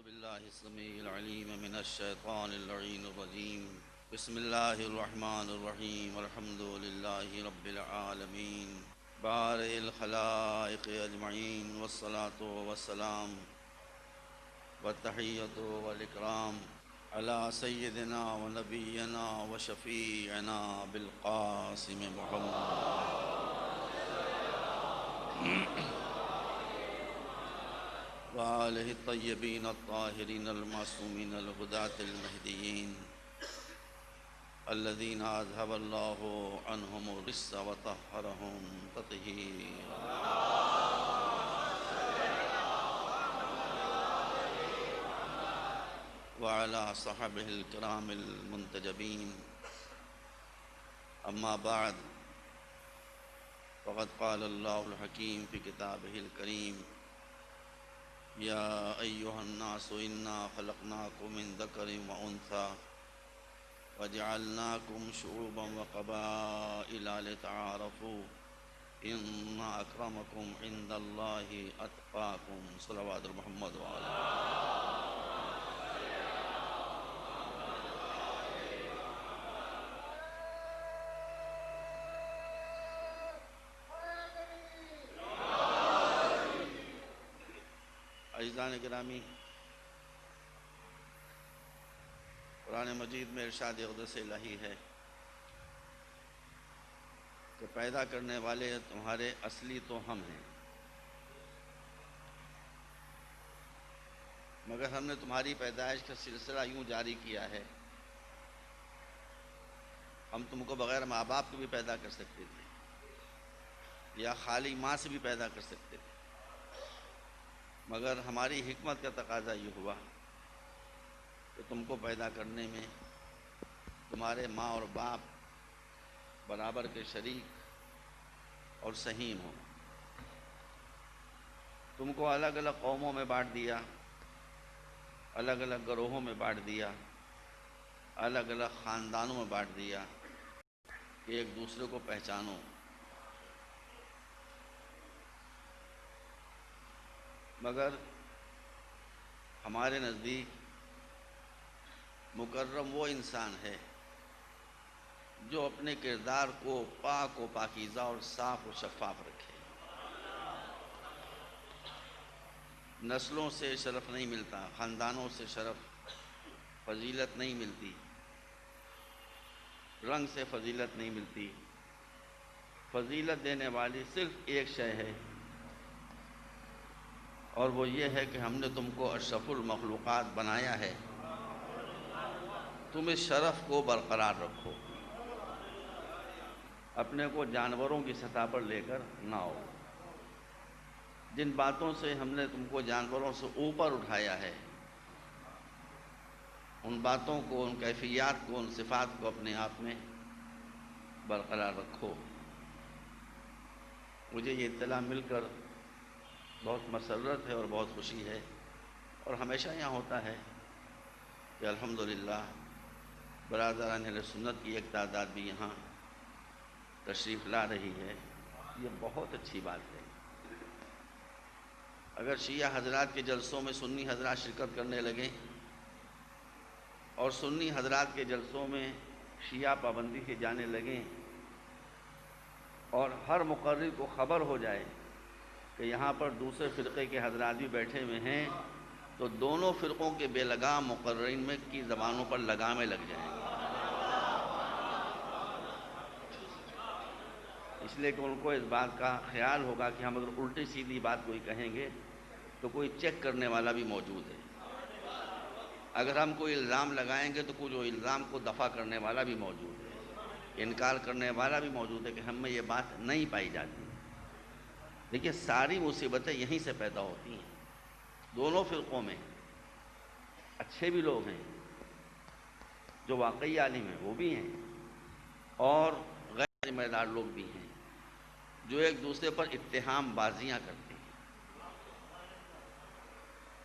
بالله السميع العليم من الشيطان اللعين الرجيم. بسم الله الرحمن الرحيم. والحمد لله رب العالمين بارئ الخلائق أجمعين، والصلاة والسلام والتحية والإكرام على سيدنا ونبينا وشفيعنا بالقاسم محمد وآله الطيبين الطاهرين المعصومين الهداة المهديين الذين أذهب الله عنهم الرجس وطهرهم تطهيرا. وعلى صحبه الكرام المنتجبين. أما بعد، فقد قال الله الحكيم في كتابه الكريم: يا أيها الناس إنا خلقناكم من ذكر وأنثى وجعلناكم شعوبا وقبائل لتعارفوا إن أكرمكم عند الله أتقاكم. صلوات محمد وعلى عزیزان گرامی، قرآن مجید میں ارشاد اقدس الہی ہے کہ پیدا کرنے والے تمہارے اصلی تو ہم ہیں، مگر ہم نے تمہاری پیدائش کا سلسلہ یوں جاری کیا ہے، ہم تم کو بغیر ماں باپ کے بھی پیدا کر سکتے تھے یا خالی ماں سے بھی پیدا کر سکتے تھے، مگر ہماری حکمت کا تقاضا یہ ہوا کہ تم کو پیدا کرنے میں تمہارے ماں اور باپ برابر کے شریک اور سہیم ہوں۔ تم کو الگ الگ قوموں میں بانٹ دیا، الگ الگ گروہوں میں بانٹ دیا، الگ الگ خاندانوں میں بانٹ دیا کہ ایک دوسرے کو پہچانو۔ مگر ہمارے نزدیک مکرم وہ انسان ہے جو اپنے کردار کو پاک و پاکیزہ اور صاف و شفاف رکھے۔ نسلوں سے شرف نہیں ملتا، خاندانوں سے شرف فضیلت نہیں ملتی، رنگ سے فضیلت نہیں ملتی۔ فضیلت دینے والی صرف ایک شے ہے، اور وہ یہ ہے کہ ہم نے تم کو اشرف المخلوقات بنایا ہے۔ تم اس شرف کو برقرار رکھو، اپنے کو جانوروں کی سطح پر لے کر نہ آؤ۔ جن باتوں سے ہم نے تم کو جانوروں سے اوپر اٹھایا ہے، ان باتوں کو، ان کیفیات کو، ان صفات کو اپنے آپ میں برقرار رکھو۔ مجھے یہ اطلاع مل کر بہت مسرت ہے اور بہت خوشی ہے، اور ہمیشہ یہاں ہوتا ہے کہ الحمدللہ برادران اہل سنت کی ایک تعداد بھی یہاں تشریف لا رہی ہے۔ یہ بہت اچھی بات ہے۔ اگر شیعہ حضرات کے جلسوں میں سنی حضرات شرکت کرنے لگیں اور سنی حضرات کے جلسوں میں شیعہ پابندی سے جانے لگیں، اور ہر مقرر کو خبر ہو جائے کہ یہاں پر دوسرے فرقے کے حضرات بھی بیٹھے ہوئے ہیں، تو دونوں فرقوں کے بے لگام مقررین میں کی زبانوں پر لگامیں لگ جائیں گی، اس لیے کہ ان کو اس بات کا خیال ہوگا کہ ہم اگر الٹی سیدھی بات کوئی کہیں گے تو کوئی چیک کرنے والا بھی موجود ہے، اگر ہم کوئی الزام لگائیں گے تو کوئی جو الزام کو دفع کرنے والا بھی موجود ہے، انکار کرنے والا بھی موجود ہے کہ ہم میں یہ بات نہیں پائی جاتی۔ دیکھیے، ساری مصیبتیں یہیں سے پیدا ہوتی ہیں۔ دونوں فرقوں میں اچھے بھی لوگ ہیں جو واقعی عالم ہیں، وہ بھی ہیں، اور غیر ذمہ دار لوگ بھی ہیں جو ایک دوسرے پر اتہام بازیاں کرتے ہیں،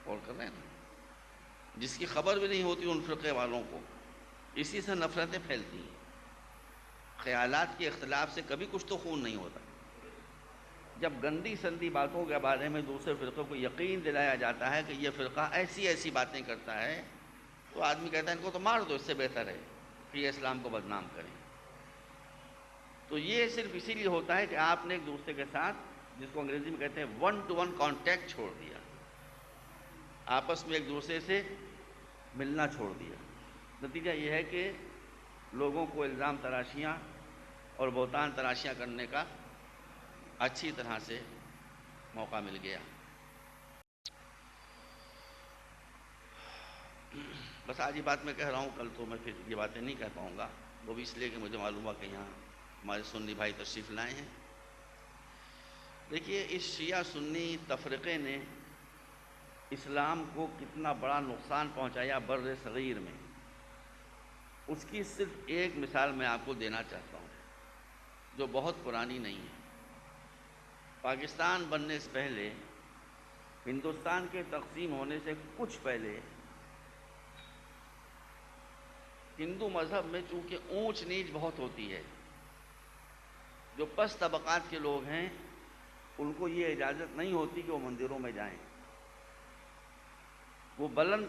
اور کر رہے ہیں نا، جس کی خبر بھی نہیں ہوتی ان فرقے والوں کو، اسی سے نفرتیں پھیلتی ہیں۔ خیالات کے اختلاف سے کبھی کچھ تو خون نہیں ہوتا، جب گندی سندی باتوں کے بارے میں دوسرے فرقے کو یقین دلایا جاتا ہے کہ یہ فرقہ ایسی ایسی باتیں کرتا ہے، تو آدمی کہتا ہے ان کو تو مار دو، اس سے بہتر ہے کہ یہ اسلام کو بدنام کریں۔ تو یہ صرف اسی لیے ہوتا ہے کہ آپ نے ایک دوسرے کے ساتھ، جس کو انگریزی میں کہتے ہیں ون ٹو ون کانٹیکٹ، چھوڑ دیا، آپس میں ایک دوسرے سے ملنا چھوڑ دیا۔ نتیجہ یہ ہے کہ لوگوں کو الزام تراشیاں اور بہتان تراشیاں کرنے کا اچھی طرح سے موقع مل گیا۔ بس آج یہ بات میں کہہ رہا ہوں، کل تو میں پھر یہ باتیں نہیں کہہ پاؤں گا، وہ بھی اس لیے کہ مجھے معلوم ہوا کہ یہاں ہمارے سنی بھائی تشریف لائے ہیں۔ دیکھیے، اس شیعہ سنی تفرقے نے اسلام کو کتنا بڑا نقصان پہنچایا بر صغیر میں، اس کی صرف ایک مثال میں آپ کو دینا چاہتا ہوں جو بہت پرانی نہیں ہے۔ پاکستان بننے سے پہلے، ہندوستان کے تقسیم ہونے سے کچھ پہلے، ہندو مذہب میں چونکہ اونچ نیچ بہت ہوتی ہے، جو پست طبقات کے لوگ ہیں ان کو یہ اجازت نہیں ہوتی کہ وہ مندروں میں جائیں، وہ بلند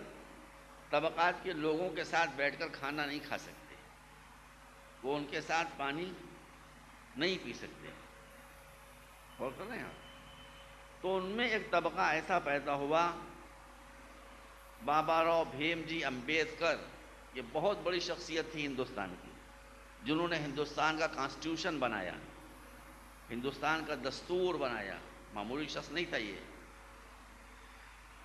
طبقات کے لوگوں کے ساتھ بیٹھ کر کھانا نہیں کھا سکتے، وہ ان کے ساتھ پانی نہیں پی سکتے، غور کر رہے ہیں آپ؟ تو ان میں ایک طبقہ ایسا پیدا ہوا، بابا راؤ بھیم جی امبیڈکر، یہ بہت بڑی شخصیت تھی ہندوستان کی، جنہوں نے ہندوستان کا کانسٹیٹیوشن بنایا، ہندوستان کا دستور بنایا، معمولی شخص نہیں تھا یہ۔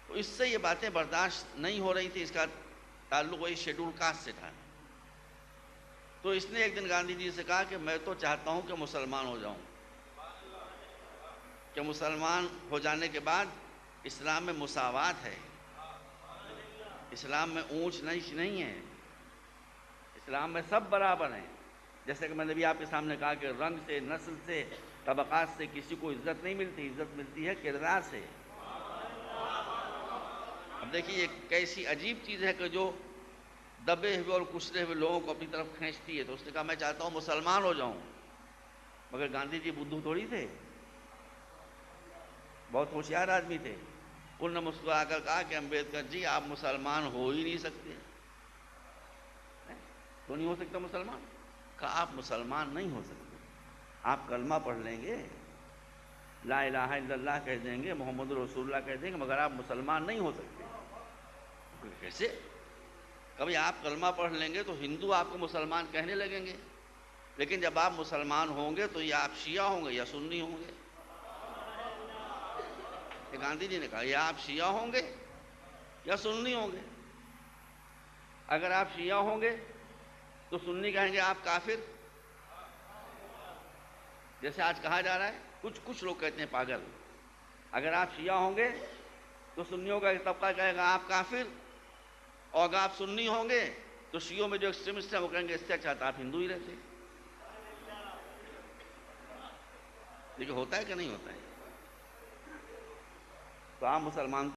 تو اس سے یہ باتیں برداشت نہیں ہو رہی تھی، اس کا تعلق وہی شیڈول کاسٹ سے تھا۔ تو اس نے ایک دن گاندھی جی سے کہا کہ میں تو چاہتا ہوں کہ مسلمان ہو جاؤں، کہ مسلمان ہو جانے کے بعد اسلام میں مساوات ہے، اسلام میں اونچ نیچ نہیں ہے، اسلام میں سب برابر ہیں۔ جیسے کہ میں نے بھی آپ کے سامنے کہا کہ رنگ سے، نسل سے، طبقات سے کسی کو عزت نہیں ملتی، عزت ملتی ہے کردار سے۔ اب دیکھیے یہ کیسی عجیب چیز ہے کہ جو دبے ہوئے اور کچلے ہوئے لوگوں کو اپنی طرف کھینچتی ہے۔ تو اس نے کہا میں چاہتا ہوں مسلمان ہو جاؤں، مگر گاندھی جی بدھو تھوڑی تھے، بہت ہوشیار آدمی تھے۔ انہوں نے مسکرا کر کہا کہ امبیڈکر جی آپ مسلمان ہو ہی نہیں سکتے۔ تو نہیں ہو سکتا مسلمان؟ کہا آپ مسلمان نہیں ہو سکتے، آپ کلمہ پڑھ لیں گے، لا الہ الا اللہ کہہ دیں گے، محمد رسول اللہ کہہ دیں گے، مگر آپ مسلمان نہیں ہو سکتے۔ کیسے؟ کبھی آپ کلمہ پڑھ لیں گے تو ہندو آپ کو مسلمان کہنے لگیں گے، لیکن جب آپ مسلمان ہوں گے تو یا آپ شیعہ ہوں گے یا سنی ہوں گے۔ یہ گاندھی جی نے کہا یا آپ شیعہ ہوں گے یا سنی ہوں گے۔ اگر آپ شیعہ ہوں گے تو سنی کہیں گے آپ کافر، جیسے آج کہا جا رہا ہے، کچھ لوگ کہتے ہیں پاگل۔ اگر آپ شیعہ ہوں گے تو سنیوں کا ایک طبقہ کہے گا آپ کافر، اور اگر آپ سنی ہوں گے تو شیعوں میں جو ایکسٹریمسٹ ہیں وہ کہیں گے اس سے اچھا تو آپ ہندو ہی رہتے۔ لیکن ہوتا ہے کہ نہیں ہوتا ہے؟ تو آپ مسلمان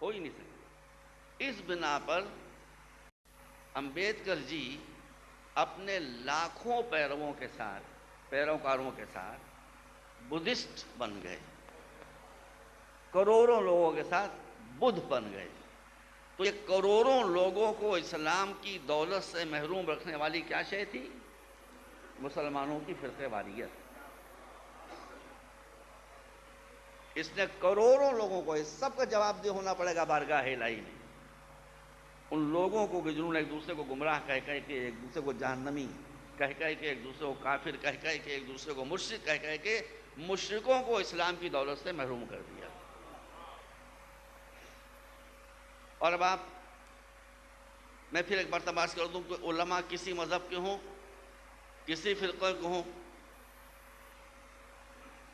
ہو ہی نہیں سکتے۔ اس بنا پر امبیڈکر جی اپنے لاکھوں پیروکاروں کے ساتھ بدھسٹ بن گئے، کروڑوں لوگوں کے ساتھ بدھ بن گئے۔ تو یہ کروڑوں لوگوں کو اسلام کی دولت سے محروم رکھنے والی کیا شے تھی؟ مسلمانوں کی فرقہ واریت۔ اس نے کروڑوں لوگوں کو، اس سب کا جواب دہ ہونا پڑے گا بارگاہ الہی میں، ان لوگوں کو جنہوں نے ایک دوسرے کو گمراہ کہہ کے، ایک دوسرے کو جہنمی کہہ کے، ایک دوسرے کو کافر کہہ کے، ایک دوسرے کو مشرک کہہ کے، مشرکوں کو اسلام کی دولت سے محروم کر دیا۔ اور اب میں پھر ایک مرتبہ عرض کر دوں کہ علماء کسی مذہب کے ہوں، کسی فرقے کے ہوں،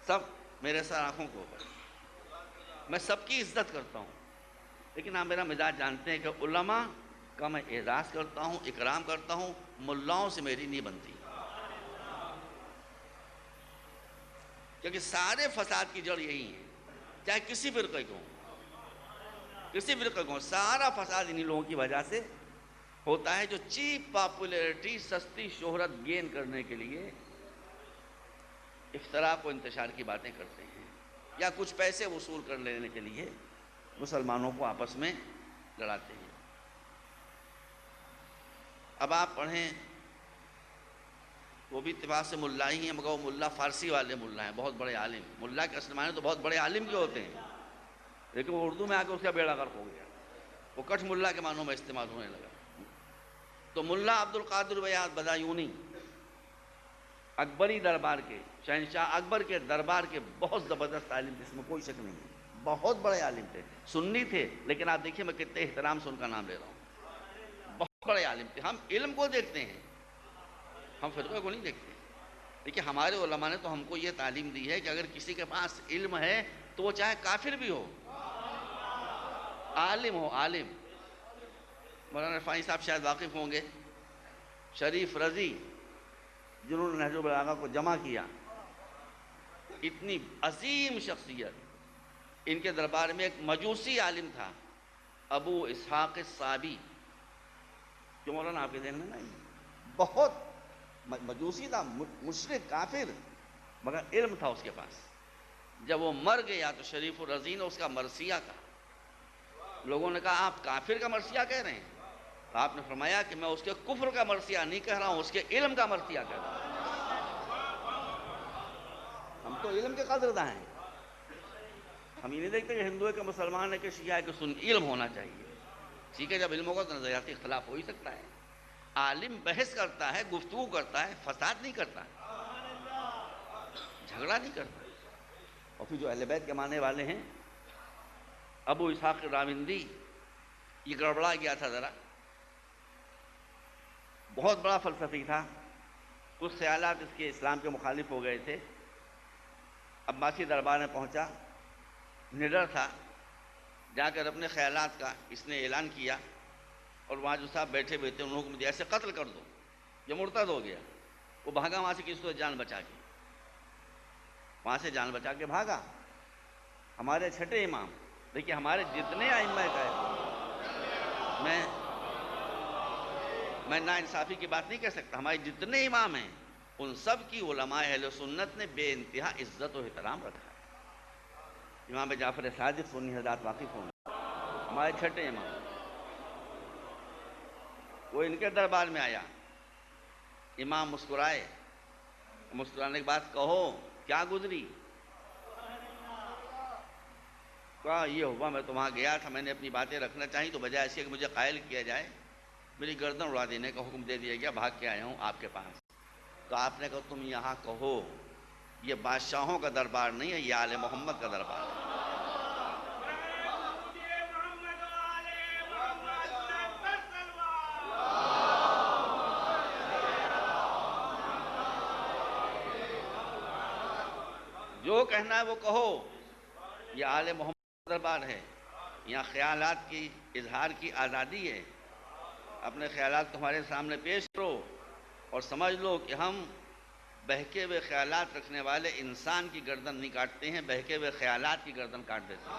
سب میرے ساتھ آنکھوں کو اوپر، میں سب کی عزت کرتا ہوں، لیکن آپ میرا مزاج جانتے ہیں کہ علماء کا میں اعزاز کرتا ہوں، اکرام کرتا ہوں، ملاؤں سے میری نہیں بنتی، کیونکہ سارے فساد کی جڑ یہی ہے، چاہے کسی فرقے کو ہوں، کسی فرقے کو، سارا فساد انہی لوگوں کی وجہ سے ہوتا ہے جو چیپ پاپولیرٹی، سستی شہرت گین کرنے کے لیے افتراق و انتشار کی باتیں کرتے ہیں، یا کچھ پیسے وصول کر لینے کے لیے مسلمانوں کو آپس میں لڑاتے ہیں۔ اب آپ پڑھیں، وہ بھی اتفاق سے ملا ہی ہیں، مگر وہ ملا فارسی والے ملا ہیں، بہت بڑے عالم۔ ملا کے اصل معنی تو بہت بڑے عالم کے ہوتے ہیں، لیکن وہ اردو میں آ کے اس کا بیڑا غرق ہو گیا، وہ کٹھ ملا کے معنوں میں استعمال ہونے لگا۔ تو ملا عبد القادر بیاض بدایونی اکبری دربار کے، شہنشاہ اکبر کے دربار کے بہت زبردست عالم تھے، اس میں کوئی شک نہیں ہے، بہت بڑے عالم تھے، سنی تھے، لیکن آپ دیکھیے میں کتنے احترام سے ان کا نام لے رہا ہوں، بہت بڑے عالم تھے۔ ہم علم کو دیکھتے ہیں، ہم فرقے کو نہیں دیکھتے۔ دیکھیے ہمارے علماء نے تو ہم کو یہ تعلیم دی ہے کہ اگر کسی کے پاس علم ہے تو وہ چاہے کافر بھی ہو، عالم ہو، عالم۔ مولانا رفاعی صاحب شاید واقف ہوں گے، شریف رضی، جنہوں نے نہج البلاغہ کو جمع کیا، اتنی عظیم شخصیت۔ ان کے دربار میں ایک مجوسی عالم تھا، ابو اسحاق الصابی، جو مولانا آپ کے ذہن میں نہیں، بہت مجوسی تھا، مشرک کافر، مگر علم تھا اس کے پاس۔ جب وہ مر گیا تو شریف الرضی نے اس کا مرثیہ کہا۔ لوگوں نے کہا آپ کافر کا مرثیہ کہہ رہے ہیں؟ تو آپ نے فرمایا کہ میں اس کے کفر کا مرثیہ نہیں کہہ رہا ہوں، اس کے علم کا مرثیہ کہہ رہا ہوں۔ ہم تو علم کے قدرداں ہیں، ہم یہ نہیں دیکھتے کہ ہندو ہے کہ مسلمان ہے کہ شیعہ ہے کہ سنی، علم ہونا چاہیے۔ ٹھیک ہے، جب علم ہوگا تو نظریاتی اختلاف ہو ہی سکتا ہے۔ عالم بحث کرتا ہے، گفتگو کرتا ہے، فساد نہیں کرتا، جھگڑا نہیں کرتا۔ اور پھر جو اہل بیت کے ماننے والے ہیں، ابو اسحاق راوندی، یہ گڑبڑا گیا تھا ذرا، بہت بڑا فلسفی تھا، کچھ خیالات اس کے اسلام کے مخالف ہو گئے تھے۔ عباسی دربار میں پہنچا، نڈر تھا، جا کر اپنے خیالات کا اس نے اعلان کیا، اور وہاں جو صاحب بیٹھے ہوئے تھے انہوں نے حکم دیا ایسے قتل کر دو، یہ مرتد ہو گیا۔ وہ بھاگا وہاں سے، کسی کو جان بچا کے وہاں سے جان بچا کے بھاگا۔ ہمارے چھٹے امام، دیکھیے ہمارے جتنے ائمہ کا میں نا انصافی کی بات نہیں کہہ سکتا، ہمارے جتنے امام ہیں ان سب کی علماء اہل سنت نے بے انتہا عزت و احترام رکھا ہے۔ امام جعفر صادق سنی حضرات واقف ہوں گے، ہمارے چھٹے امام، وہ ان کے دربار میں آیا، امام مسکرائے، مسکرانے کے بعد کہو کیا گزری؟ کہا یہ ہوا، میں تو وہاں گیا تھا، میں نے اپنی باتیں رکھنا چاہی تو بجائے ایسے کہ مجھے قائل کیا جائے میری گردن اڑا دینے کا حکم دے دیا گیا، بھاگ کے آیا ہوں آپ کے پاس۔ تو آپ نے کہا تم یہاں کہو، یہ بادشاہوں کا دربار نہیں ہے، یہ آل محمد کا دربار ہے۔ جو کہنا ہے وہ کہو، یہ آل محمد کا دربار ہے، یہاں خیالات کی اظہار کی آزادی ہے، اپنے خیالات تمہارے سامنے پیش کرو، اور سمجھ لو کہ ہم بہکے ہوئے خیالات رکھنے والے انسان کی گردن نہیں کاٹتے ہیں، بہکے ہوئے خیالات کی گردن کاٹ دیتے ہیں۔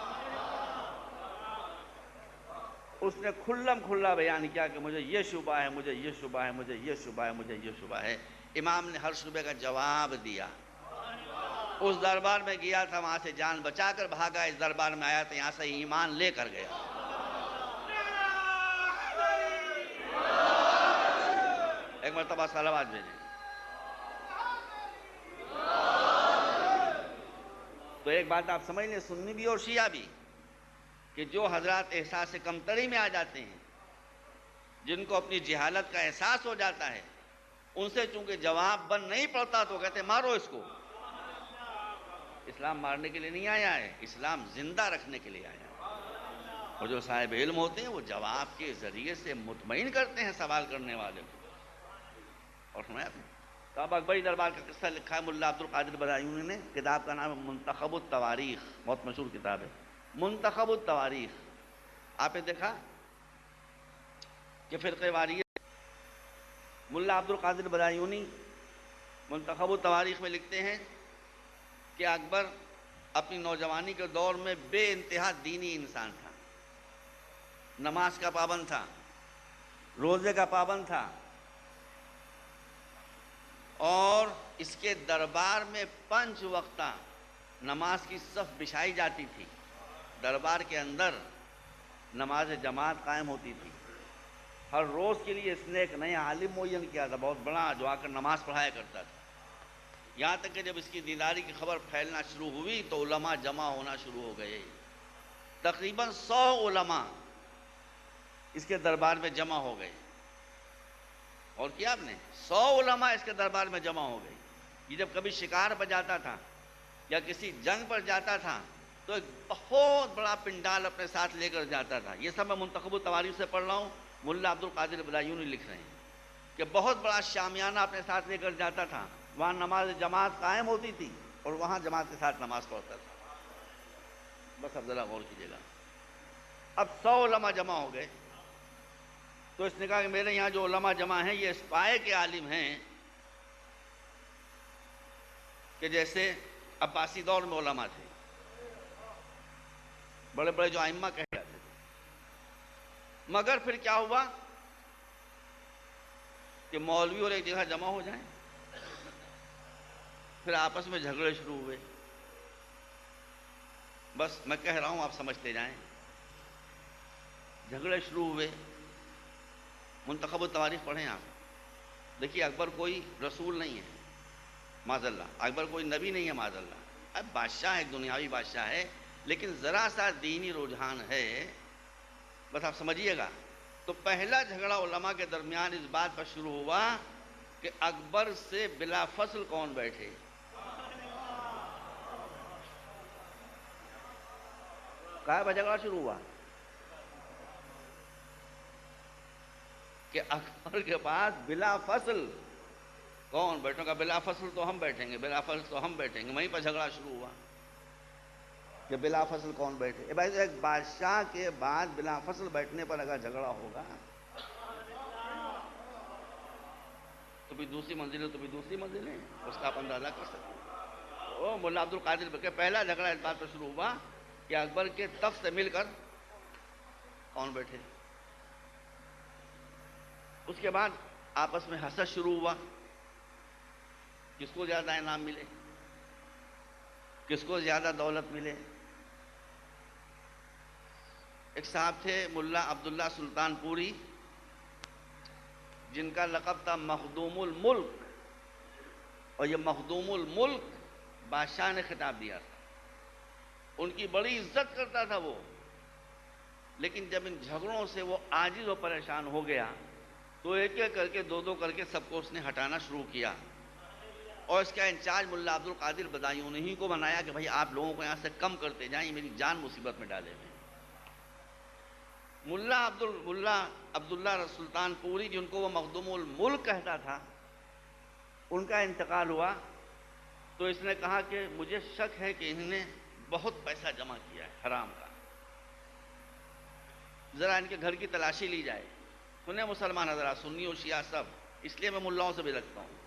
اس نے کھلم کھلا بیان کیا کہ مجھے یہ شبہ ہے، مجھے یہ شبہ ہے، مجھے یہ شبہ ہے، مجھے یہ شبہ ہے۔ امام نے ہر شبہ کا جواب دیا۔ اس دربار میں گیا تھا، وہاں سے جان بچا کر بھاگا، اس دربار میں آیا تو یہاں سے ایمان لے کر گیا۔ ایک مرتبہ صلوات بھیجیں۔ تو ایک بات آپ سمجھ لیں، سنی بھی اور شیعہ بھی، کہ جو حضرات احساس کمتری میں آ جاتے ہیں، جن کو اپنی جہالت کا احساس ہو جاتا ہے، ان سے چونکہ جواب بن نہیں پڑتا تو کہتے ہیں مارو اس کو۔ اسلام مارنے کے لیے نہیں آیا ہے، اسلام زندہ رکھنے کے لیے آیا ہے۔ اور جو صاحب علم ہوتے ہیں وہ جواب کے ذریعے سے مطمئن کرتے ہیں سوال کرنے والے کو۔ اور سنایا آپ نے تو اب اکبری دربار کا قصہ لکھا ہے ملا عبد القادر بدایونی نے، کتاب کا نام ہے منتخب التواریخ، بہت مشہور کتاب ہے منتخب التواریخ۔ آپ نے دیکھا کہ فرقہ واریت، ملا عبد القادر بدایونی منتخب التواریخ میں لکھتے ہیں کہ اکبر اپنی نوجوانی کے دور میں بے انتہا دینی انسان تھا، نماز کا پابند تھا، روزے کا پابند تھا، اور اس کے دربار میں 5 وقتہ نماز کی صف بچھائی جاتی تھی، دربار کے اندر نماز جماعت قائم ہوتی تھی۔ ہر روز کے لیے اس نے ایک نیا عالم معین کیا تھا، بہت بڑا، جو آ کر نماز پڑھایا کرتا تھا۔ یہاں تک کہ جب اس کی دینداری کی خبر پھیلنا شروع ہوئی تو علماء جمع ہونا شروع ہو گئے۔ تقریباً 100 علماء اس کے دربار میں جمع ہو گئے۔ اور کیا آپ نے 100 علماء اس کے دربار میں جمع ہو گئے۔ یہ جب کبھی شکار پر جاتا تھا یا کسی جنگ پر جاتا تھا تو ایک بہت بڑا پنڈال اپنے ساتھ لے کر جاتا تھا۔ یہ سب میں منتخب تواریخ سے پڑھ رہا ہوں، ملا عبد القادر بدایونی لکھ رہے ہیں کہ بہت بڑا شامیانہ اپنے ساتھ لے کر جاتا تھا، وہاں نماز جماعت قائم ہوتی تھی اور وہاں جماعت کے ساتھ نماز پڑھتا تھا۔ بس اب ذرا غور کیجیے گا، اب 100 علماء جمع ہو گئے تو اس نے کہا کہ میرے یہاں جو علماء جمع ہیں یہ اس پائے کے عالم ہیں کہ جیسے عباسی دور میں علماء تھے، بڑے بڑے جو ائمہ کہے جاتے تھے۔ مگر پھر کیا ہوا کہ مولوی اور ایک جگہ جمع ہو جائیں، پھر آپس میں جھگڑے شروع ہوئے۔ بس میں کہہ رہا ہوں، آپ سمجھتے جائیں۔ جھگڑے شروع ہوئے، منتخب تواریخ پڑھیں آپ، دیکھیے اکبر کوئی رسول نہیں ہے معاذ اللہ، اکبر کوئی نبی نہیں ہے معاذ اللہ، اب بادشاہ ایک دنیاوی بادشاہ ہے، لیکن ذرا سا دینی رجحان ہے، بس آپ سمجھیے گا۔ تو پہلا جھگڑا علماء کے درمیان اس بات پر شروع ہوا کہ اکبر سے بلا فصل کون بیٹھے۔ کہاں پر جھگڑا شروع ہوا کہ اکبر کے پاس بلا فصل کون بیٹھے گا، بلا فصل تو ہم بیٹھیں گے، بلا فصل تو ہم بیٹھیں گے۔ وہیں پر جھگڑا شروع ہوا کہ بلا فصل کون بیٹھے۔ بھائی ایک بادشاہ کے بعد بلا فصل بیٹھنے پر اگر جھگڑا ہوگا تو بھی دوسری منزل ہے، تو بھی دوسری منزل ہے، اس کا آپ اندازہ کر سکتے ہیں۔ او ملا عبد القادر کہ پہلا جھگڑا اس بات پر شروع ہوا کہ اکبر کے تخت سے مل کر کون بیٹھے۔ اس کے بعد آپس میں حسد شروع ہوا، کس کو زیادہ انعام ملے، کس کو زیادہ دولت ملے۔ ایک صاحب تھے ملا عبداللہ سلطان پوری، جن کا لقب تھا مخدوم الملک، اور یہ مخدوم الملک بادشاہ نے خطاب دیا تھا، ان کی بڑی عزت کرتا تھا وہ، لیکن جب ان جھگڑوں سے وہ عاجز و پریشان ہو گیا تو ایک ایک کر کے، دو دو کر کے سب کو اس نے ہٹانا شروع کیا، اور اس کا انچارج ملا عبد القادر بدایونی ہی کو بنایا کہ بھائی آپ لوگوں کو یہاں سے کم کرتے جائیں، یہ میری جان مصیبت میں ڈالے ہوئے۔ ملا عبداللہ سلطان پوری، جن کو وہ مخدوم الملک کہتا تھا، ان کا انتقال ہوا تو اس نے کہا کہ مجھے شک ہے کہ انہوں نے بہت پیسہ جمع کیا ہے حرام کا، ذرا ان کے گھر کی تلاشی لی جائے۔ سنیں مسلمان حضرات، سنی و شیعہ سب، اس لیے میں ملاؤں سے بھی رکھتا ہوں،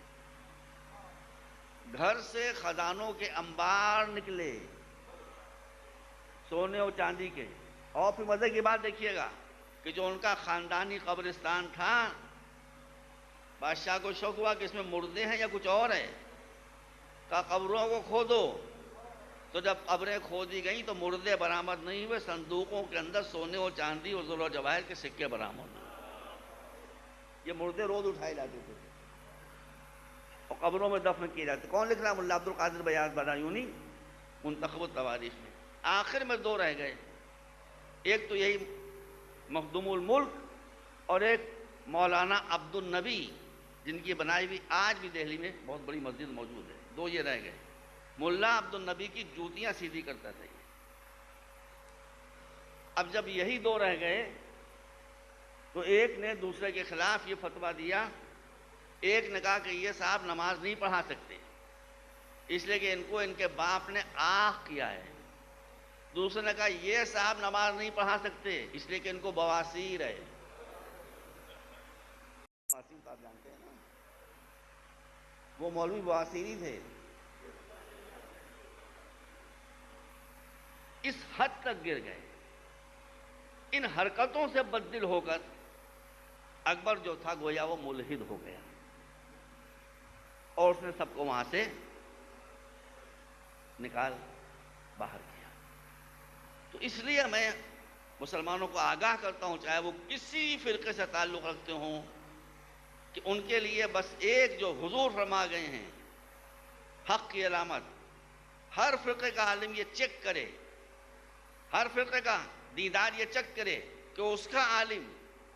گھر سے خزانوں کے انبار نکلے، سونے اور چاندی کے۔ اور پھر مزے کی بات دیکھیے گا کہ جو ان کا خاندانی قبرستان تھا، بادشاہ کو شوق ہوا کہ اس میں مردے ہیں یا کچھ اور ہے، کہا قبروں کو کھودو۔ تو جب قبریں کھودی گئیں تو مردے برآمد نہیں ہوئے، صندوقوں کے اندر سونے اور چاندی اور زر و جواہر کے سکے برآمد ہوئے۔ یہ مردے روز اٹھائے جاتے تھے اور قبروں میں دفن کیے جاتے۔ کون لکھ رہا ہے؟ ملا عبد القادر بدایونی، منتخب التواریخ میں۔ آخر میں 2 رہ گئے، ایک تو یہی مخدوم الملک اور ایک مولانا عبد النبی، جن کی بنائی ہوئی آج بھی دہلی میں بہت بڑی مسجد موجود ہے۔ 2 یہ رہ گئے۔ ملا عبد النبی کی جوتیاں سیدھی کرتا تھا یہ۔ اب جب یہی 2 رہ گئے تو ایک نے دوسرے کے خلاف یہ فتویٰ دیا، ایک نے کہا کہ یہ صاحب نماز نہیں پڑھا سکتے اس لیے کہ ان کو ان کے باپ نے آہ کیا ہے، دوسرے نے کہا یہ صاحب نماز نہیں پڑھا سکتے اس لیے کہ ان کو بواسیر ہے۔ بواسیر تو آپ جانتے ہیں نا، وہ مولوی بواسیری تھے۔ اس حد تک گر گئے، ان حرکتوں سے بددل ہو کر اکبر جو تھا گویا وہ ملحد ہو گیا۔ اور اس نے سب کو وہاں سے نکال باہر کیا۔ تو اس لیے میں مسلمانوں کو آگاہ کرتا ہوں، چاہے وہ کسی فرقے سے تعلق رکھتے ہوں، کہ ان کے لیے بس ایک جو حضور فرما گئے ہیں حق کی علامت، ہر فرقے کا عالم یہ چیک کرے، ہر فرقے کا دیندار یہ چیک کرے کہ اس کا عالم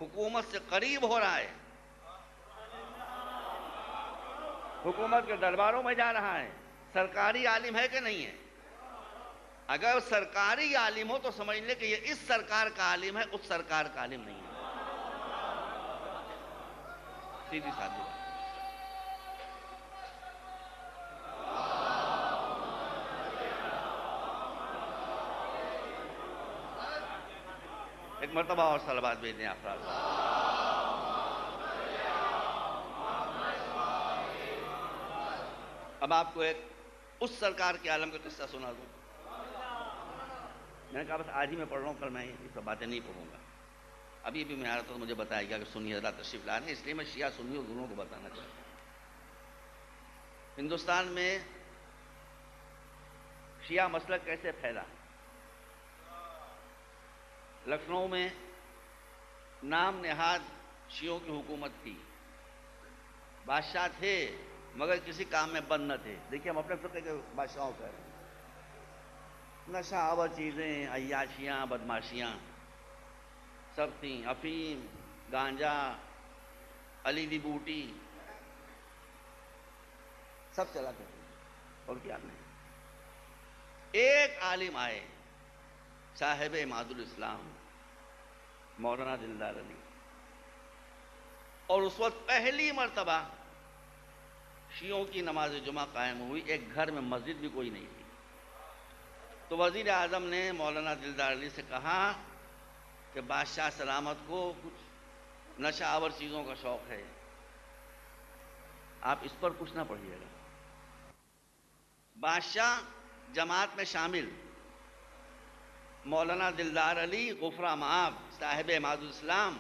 حکومت سے قریب ہو رہا ہے، حکومت کے درباروں میں جا رہا ہے، سرکاری عالم ہے کہ نہیں ہے۔ اگر سرکاری عالم ہو تو سمجھ لے کہ یہ اس سرکار کا عالم ہے، اس سرکار کا عالم نہیں ہے، سیدھی سادھی بات۔ ایک مرتبہ اور صلوات بھیج دیں افراد صاحب۔ اب آپ کو ایک اس سرکار کے عالم کا قصہ سنا دوں۔ میں نے کہا بس آج ہی میں پڑھ رہا ہوں، کل میں یہ سب باتیں نہیں پڑھوں گا۔ ابھی بھی میں آ رہا تھا تو مجھے بتایا گیا کہ سنی حضرات تشریف لا رہے ہیں، اس لیے میں شیعہ سنیوں دونوں کو بتانا چاہتا ہوں۔ ہندوستان میں شیعہ مسلک کیسے پھیلا؟ لکھنؤ میں نام نہاد شیعوں کی حکومت تھی، بادشاہ تھے مگر کسی کام میں بند نہ تھے۔ دیکھیے ہم اپنے فرقے کے بادشاہوں کہہ رہے ہیں، نشہ آور چیزیں، عیاشیاں، بدماشیاں سب تھیں، افیم، گانجا، علی دی بوٹی سب چلا کرتے اور کیا نہیں۔ ایک عالم آئے، صاحب عماد الاسلام مولانا دلدار علی، اور اس وقت پہلی مرتبہ شیعوں کی نماز جمعہ قائم ہوئی، ایک گھر میں مسجد بھی کوئی نہیں تھی۔ تو وزیر اعظم نے مولانا دلدار علی سے کہا کہ بادشاہ سلامت کو کچھ نشہ آور چیزوں کا شوق ہے، آپ اس پر کچھ نہ پڑھیے گا۔ بادشاہ جماعت میں شامل، مولانا دلدار علی غفرہ معاف صاحب عماد الاسلام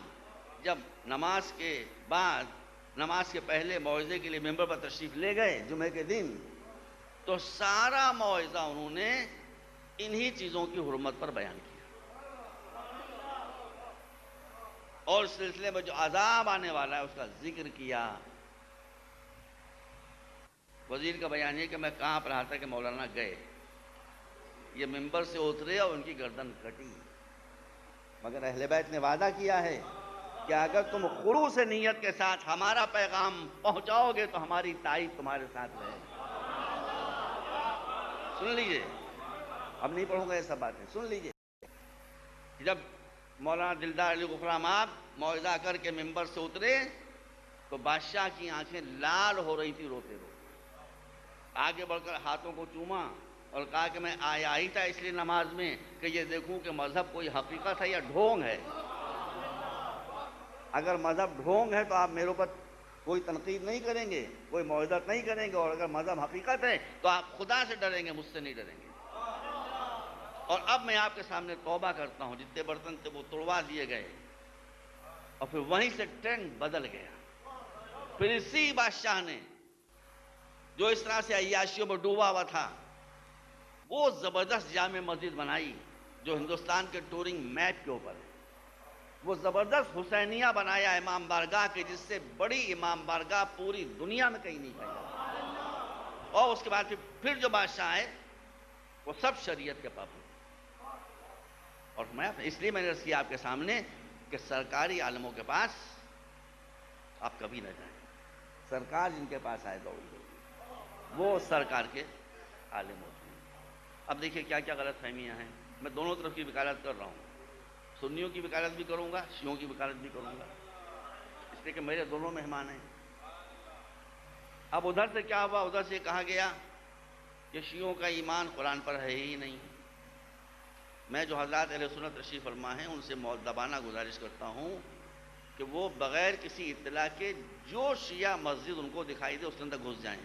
جب نماز کے بعد، نماز کے پہلے موعظے کے لیے ممبر پر تشریف لے گئے جمعے کے دن، تو سارا موعظہ انہوں نے انہی چیزوں کی حرمت پر بیان کیا، اور اس سلسلے میں جو عذاب آنے والا ہے اس کا ذکر کیا۔ وزیر کا بیان یہ کہ میں کہاں پر رہا تھا کہ مولانا گئے، یہ ممبر سے اترے اور ان کی گردن کٹی، مگر اہل بیت نے وعدہ کیا ہے کہ اگر تم خلوص نیت کے ساتھ ہمارا پیغام پہنچاؤ گے تو ہماری تائید تمہارے ساتھ رہے گی۔ سن لیجئے، اب نہیں پڑھوں گا یہ سب باتیں، سن لیجئے۔ جب مولانا دلدار علی غفرہ معاف موعظہ کر کے ممبر سے اترے تو بادشاہ کی آنکھیں لال ہو رہی تھی روتے روتے، آگے بڑھ کر ہاتھوں کو چوما اور کہا کہ میں آیا ہی تھا اس لیے نماز میں کہ یہ دیکھوں کہ مذہب کوئی حقیقت ہے یا ڈھونگ ہے۔ اگر مذہب ڈھونگ ہے تو آپ میرے اوپر کوئی تنقید نہیں کریں گے، کوئی معذرت نہیں کریں گے، اور اگر مذہب حقیقت ہے تو آپ خدا سے ڈریں گے، مجھ سے نہیں ڈریں گے۔ اور اب میں آپ کے سامنے توبہ کرتا ہوں، جتنے برتن تھے وہ توڑوا دیے گئے، اور پھر وہیں سے ٹرینڈ بدل گیا۔ پھر اسی بادشاہ نے جو اس طرح سے عیاشیوں میں ڈوبا ہوا تھا، وہ زبردست جامع مسجد بنائی جو ہندوستان کے ٹورنگ میپ کے اوپر ہے، وہ زبردست حسینیہ بنایا امام بارگاہ کے، جس سے بڑی امام بارگاہ پوری دنیا میں کہیں نہیں پائی جاتی۔ اور اس کے بعد پھر جو بادشاہ آئے وہ سب شریعت کے پابند۔ اور میں اس لیے میں نے عرض کیا آپ کے سامنے کہ سرکاری عالموں کے پاس آپ کبھی نہ جائیں، سرکار جن کے پاس آئے گا وہ سرکار کے عالم ہوتے ہیں۔ اب دیکھیے کیا کیا غلط فہمیاں ہیں، میں دونوں طرف کی وکالت کر رہا ہوں، سنیوں کی وکالت بھی کروں گا، شیعوں کی وکالت بھی کروں گا، اس لیے کہ میرے دونوں مہمان ہیں۔ اب ادھر سے کیا ہوا، ادھر سے کہا گیا کہ شیعوں کا ایمان قرآن پر ہے ہی نہیں۔ میں جو حضرات اہل سنت تشریف فرما ہیں ان سے مؤدبانہ گزارش کرتا ہوں کہ وہ بغیر کسی اطلاع کے جو شیعہ مسجد ان کو دکھائی دے اس کے اندر گھس جائیں،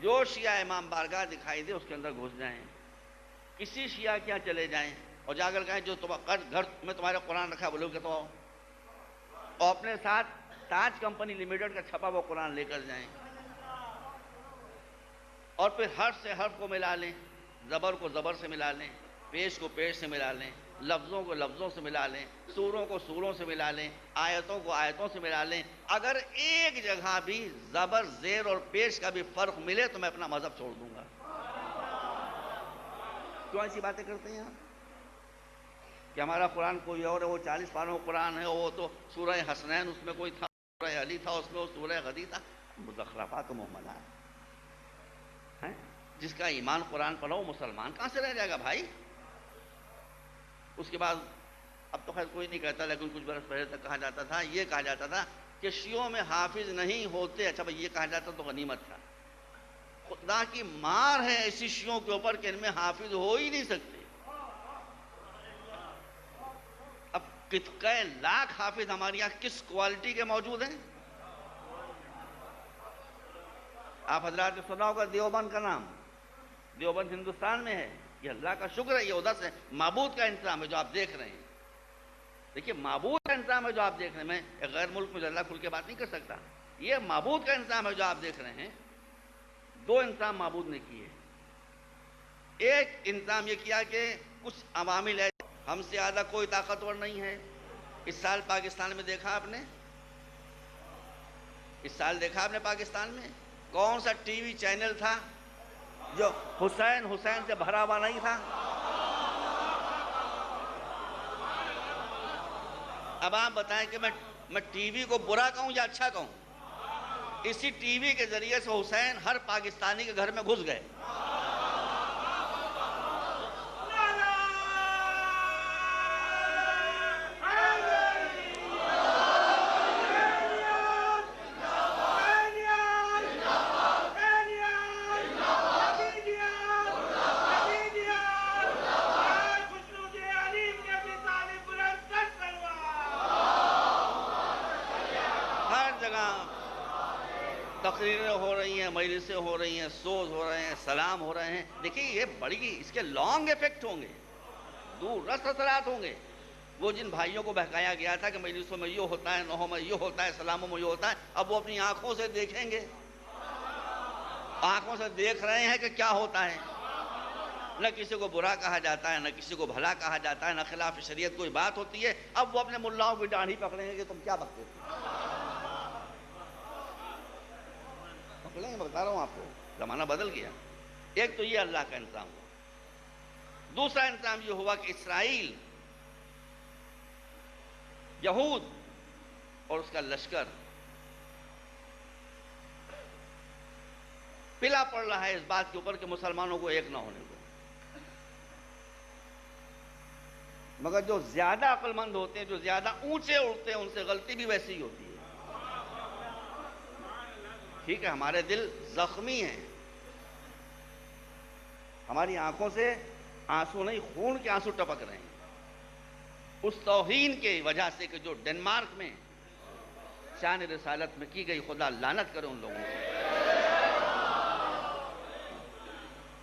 جو شیعہ امام بارگاہ دکھائی دے اس کے اندر گھس جائیں، کسی شیعہ کے یہاں چلے جائیں اور جا کر کہیں جو گھر میں تمہارے قرآن رکھا ہے وہ لوگ کہتے ہو، اور اپنے ساتھ تاج کمپنی لمیٹڈ کا چھپا ہوا قرآن لے کر جائیں اور پھر حرف سے حرف کو ملا لیں، زبر کو زبر سے ملا لیں، پیش کو پیش سے ملا لیں، لفظوں کو لفظوں سے ملا لیں، سوروں کو سوروں سے ملا لیں، آیتوں کو آیتوں سے ملا لیں، اگر ایک جگہ بھی زبر زیر اور پیش کا بھی فرق ملے تو میں اپنا مذہب چھوڑ دوں گا۔ کیوں ایسی باتیں کرتے ہیں آپ کہ ہمارا قرآن کوئی اور ہے، وہ 40 پاروں قرآن ہے، وہ تو سورہ حسنین اس میں کوئی تھا، سورہ علی تھا اس میں، وہ سورہ غدی تھا، مزخرفات و محملات ہیں۔ جس کا ایمان قرآن پڑھا وہ مسلمان کہاں سے رہ جائے گا بھائی؟ اس کے بعد اب تو خیر کوئی نہیں کہتا، لیکن کچھ برس پہلے تک کہا جاتا تھا، یہ کہا جاتا تھا کہ شیعوں میں حافظ نہیں ہوتے۔ اچھا بھائی یہ کہا جاتا تو غنیمت تھا، خدا کی مار ہے ایسی شیعوں کے اوپر کہ ان میں حافظ ہو ہی نہیں سکتے۔ اب کتنے لاکھ حافظ ہمارے یہاں کس کوالٹی کے موجود ہیں؟ آپ حضرات نے سنا ہوگا دیوبند کا نام، دیوبند ہندوستان میں ہے، یہ اللہ کا شکر ہے، یہ ادھر سے معبود کا انتظام ہے جو آپ دیکھ رہے ہیں۔ دیکھیے معبود کا انتظام ہے جو آپ دیکھ رہے ہیں، میں ایک غیر ملک میں اللہ کھل کے بات نہیں کر سکتا، یہ معبود کا انتظام ہے جو آپ دیکھ رہے ہیں۔ دو انتظام معبود نے کیے، ایک انتظام یہ کیا کہ کچھ عوامل ہے، ہم سے زیادہ کوئی طاقتور نہیں ہے۔ اس سال پاکستان میں دیکھا آپ نے، اس سال دیکھا آپ نے پاکستان میں کون سا ٹی وی چینل تھا جو حسین سے بھرا ہوا نہیں تھا؟ اب آپ بتائیں کہ میں ٹی وی کو برا کہوں یا اچھا کہوں؟ اسی ٹی وی کے ذریعے سے حسین ہر پاکستانی کے گھر میں گھس گئے۔ تقریریں ہو رہی ہیں، مجلسیں ہو رہی ہیں، سوز ہو رہے ہیں، سلام ہو رہے ہیں۔ دیکھیے یہ بڑی اس کے لانگ ایفیکٹ ہوں گے، دور رس اثرات ہوں گے۔ وہ جن بھائیوں کو بہکایا گیا تھا کہ مجلسوں میں یہ ہوتا ہے، نوحوں میں یہ ہوتا ہے، سلاموں میں یہ ہوتا ہے، اب وہ اپنی آنکھوں سے دیکھیں گے، آنکھوں سے دیکھ رہے ہیں کہ کیا ہوتا ہے۔ نہ کسی کو برا کہا جاتا ہے، نہ کسی کو بھلا کہا جاتا ہے، نہ خلاف شریعت کوئی بات ہوتی ہے۔ اب وہ اپنے ملاؤں کی ڈاڑھی پکڑیں گے کہ تم کیا بکتے تھے، میں بتا رہا ہوں آپ کو، زمانہ بدل گیا۔ ایک تو یہ اللہ کا انتظام ہوا، دوسرا انتظام یہ ہوا کہ اسرائیل، یہود اور اس کا لشکر پلا پڑ رہا ہے اس بات کے اوپر کہ مسلمانوں کو ایک نہ ہونے دو۔ مگر جو زیادہ عقل مند ہوتے ہیں، جو زیادہ اونچے اڑتے ہیں، ان سے غلطی بھی ویسی ہی ہوتی ہے۔ ٹھیک ہے ہمارے دل زخمی ہیں، ہماری آنکھوں سے آنسو نہیں خون کے آنسو ٹپک رہے ہیں اس توہین کی وجہ سے کہ جو ڈنمارک میں شان رسالت میں کی گئی، خدا لعنت کرے ان لوگوں کو۔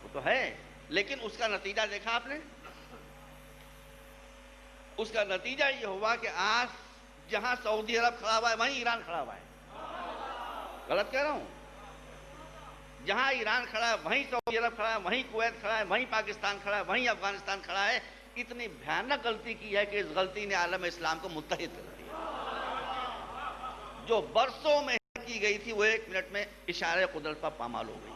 وہ تو ہے، لیکن اس کا نتیجہ دیکھا آپ نے؟ اس کا نتیجہ یہ ہوا کہ آج جہاں سعودی عرب کھڑا ہوا ہے وہیں ایران کھڑا ہوا ہے۔ غلط کہہ رہا ہوں؟ جہاں ایران کھڑا ہے وہیں سعودی عرب کھڑا ہے، وہیں کویت کھڑا ہے، وہیں پاکستان کھڑا ہے، وہیں افغانستان کھڑا ہے۔ اتنی بھیانک غلطی کی ہے کہ اس غلطی نے عالم اسلام کو متحد کر دیا۔ جو برسوں میں کی گئی تھی وہ 1 منٹ میں اشارے قدرت پر پامال ہو گئی۔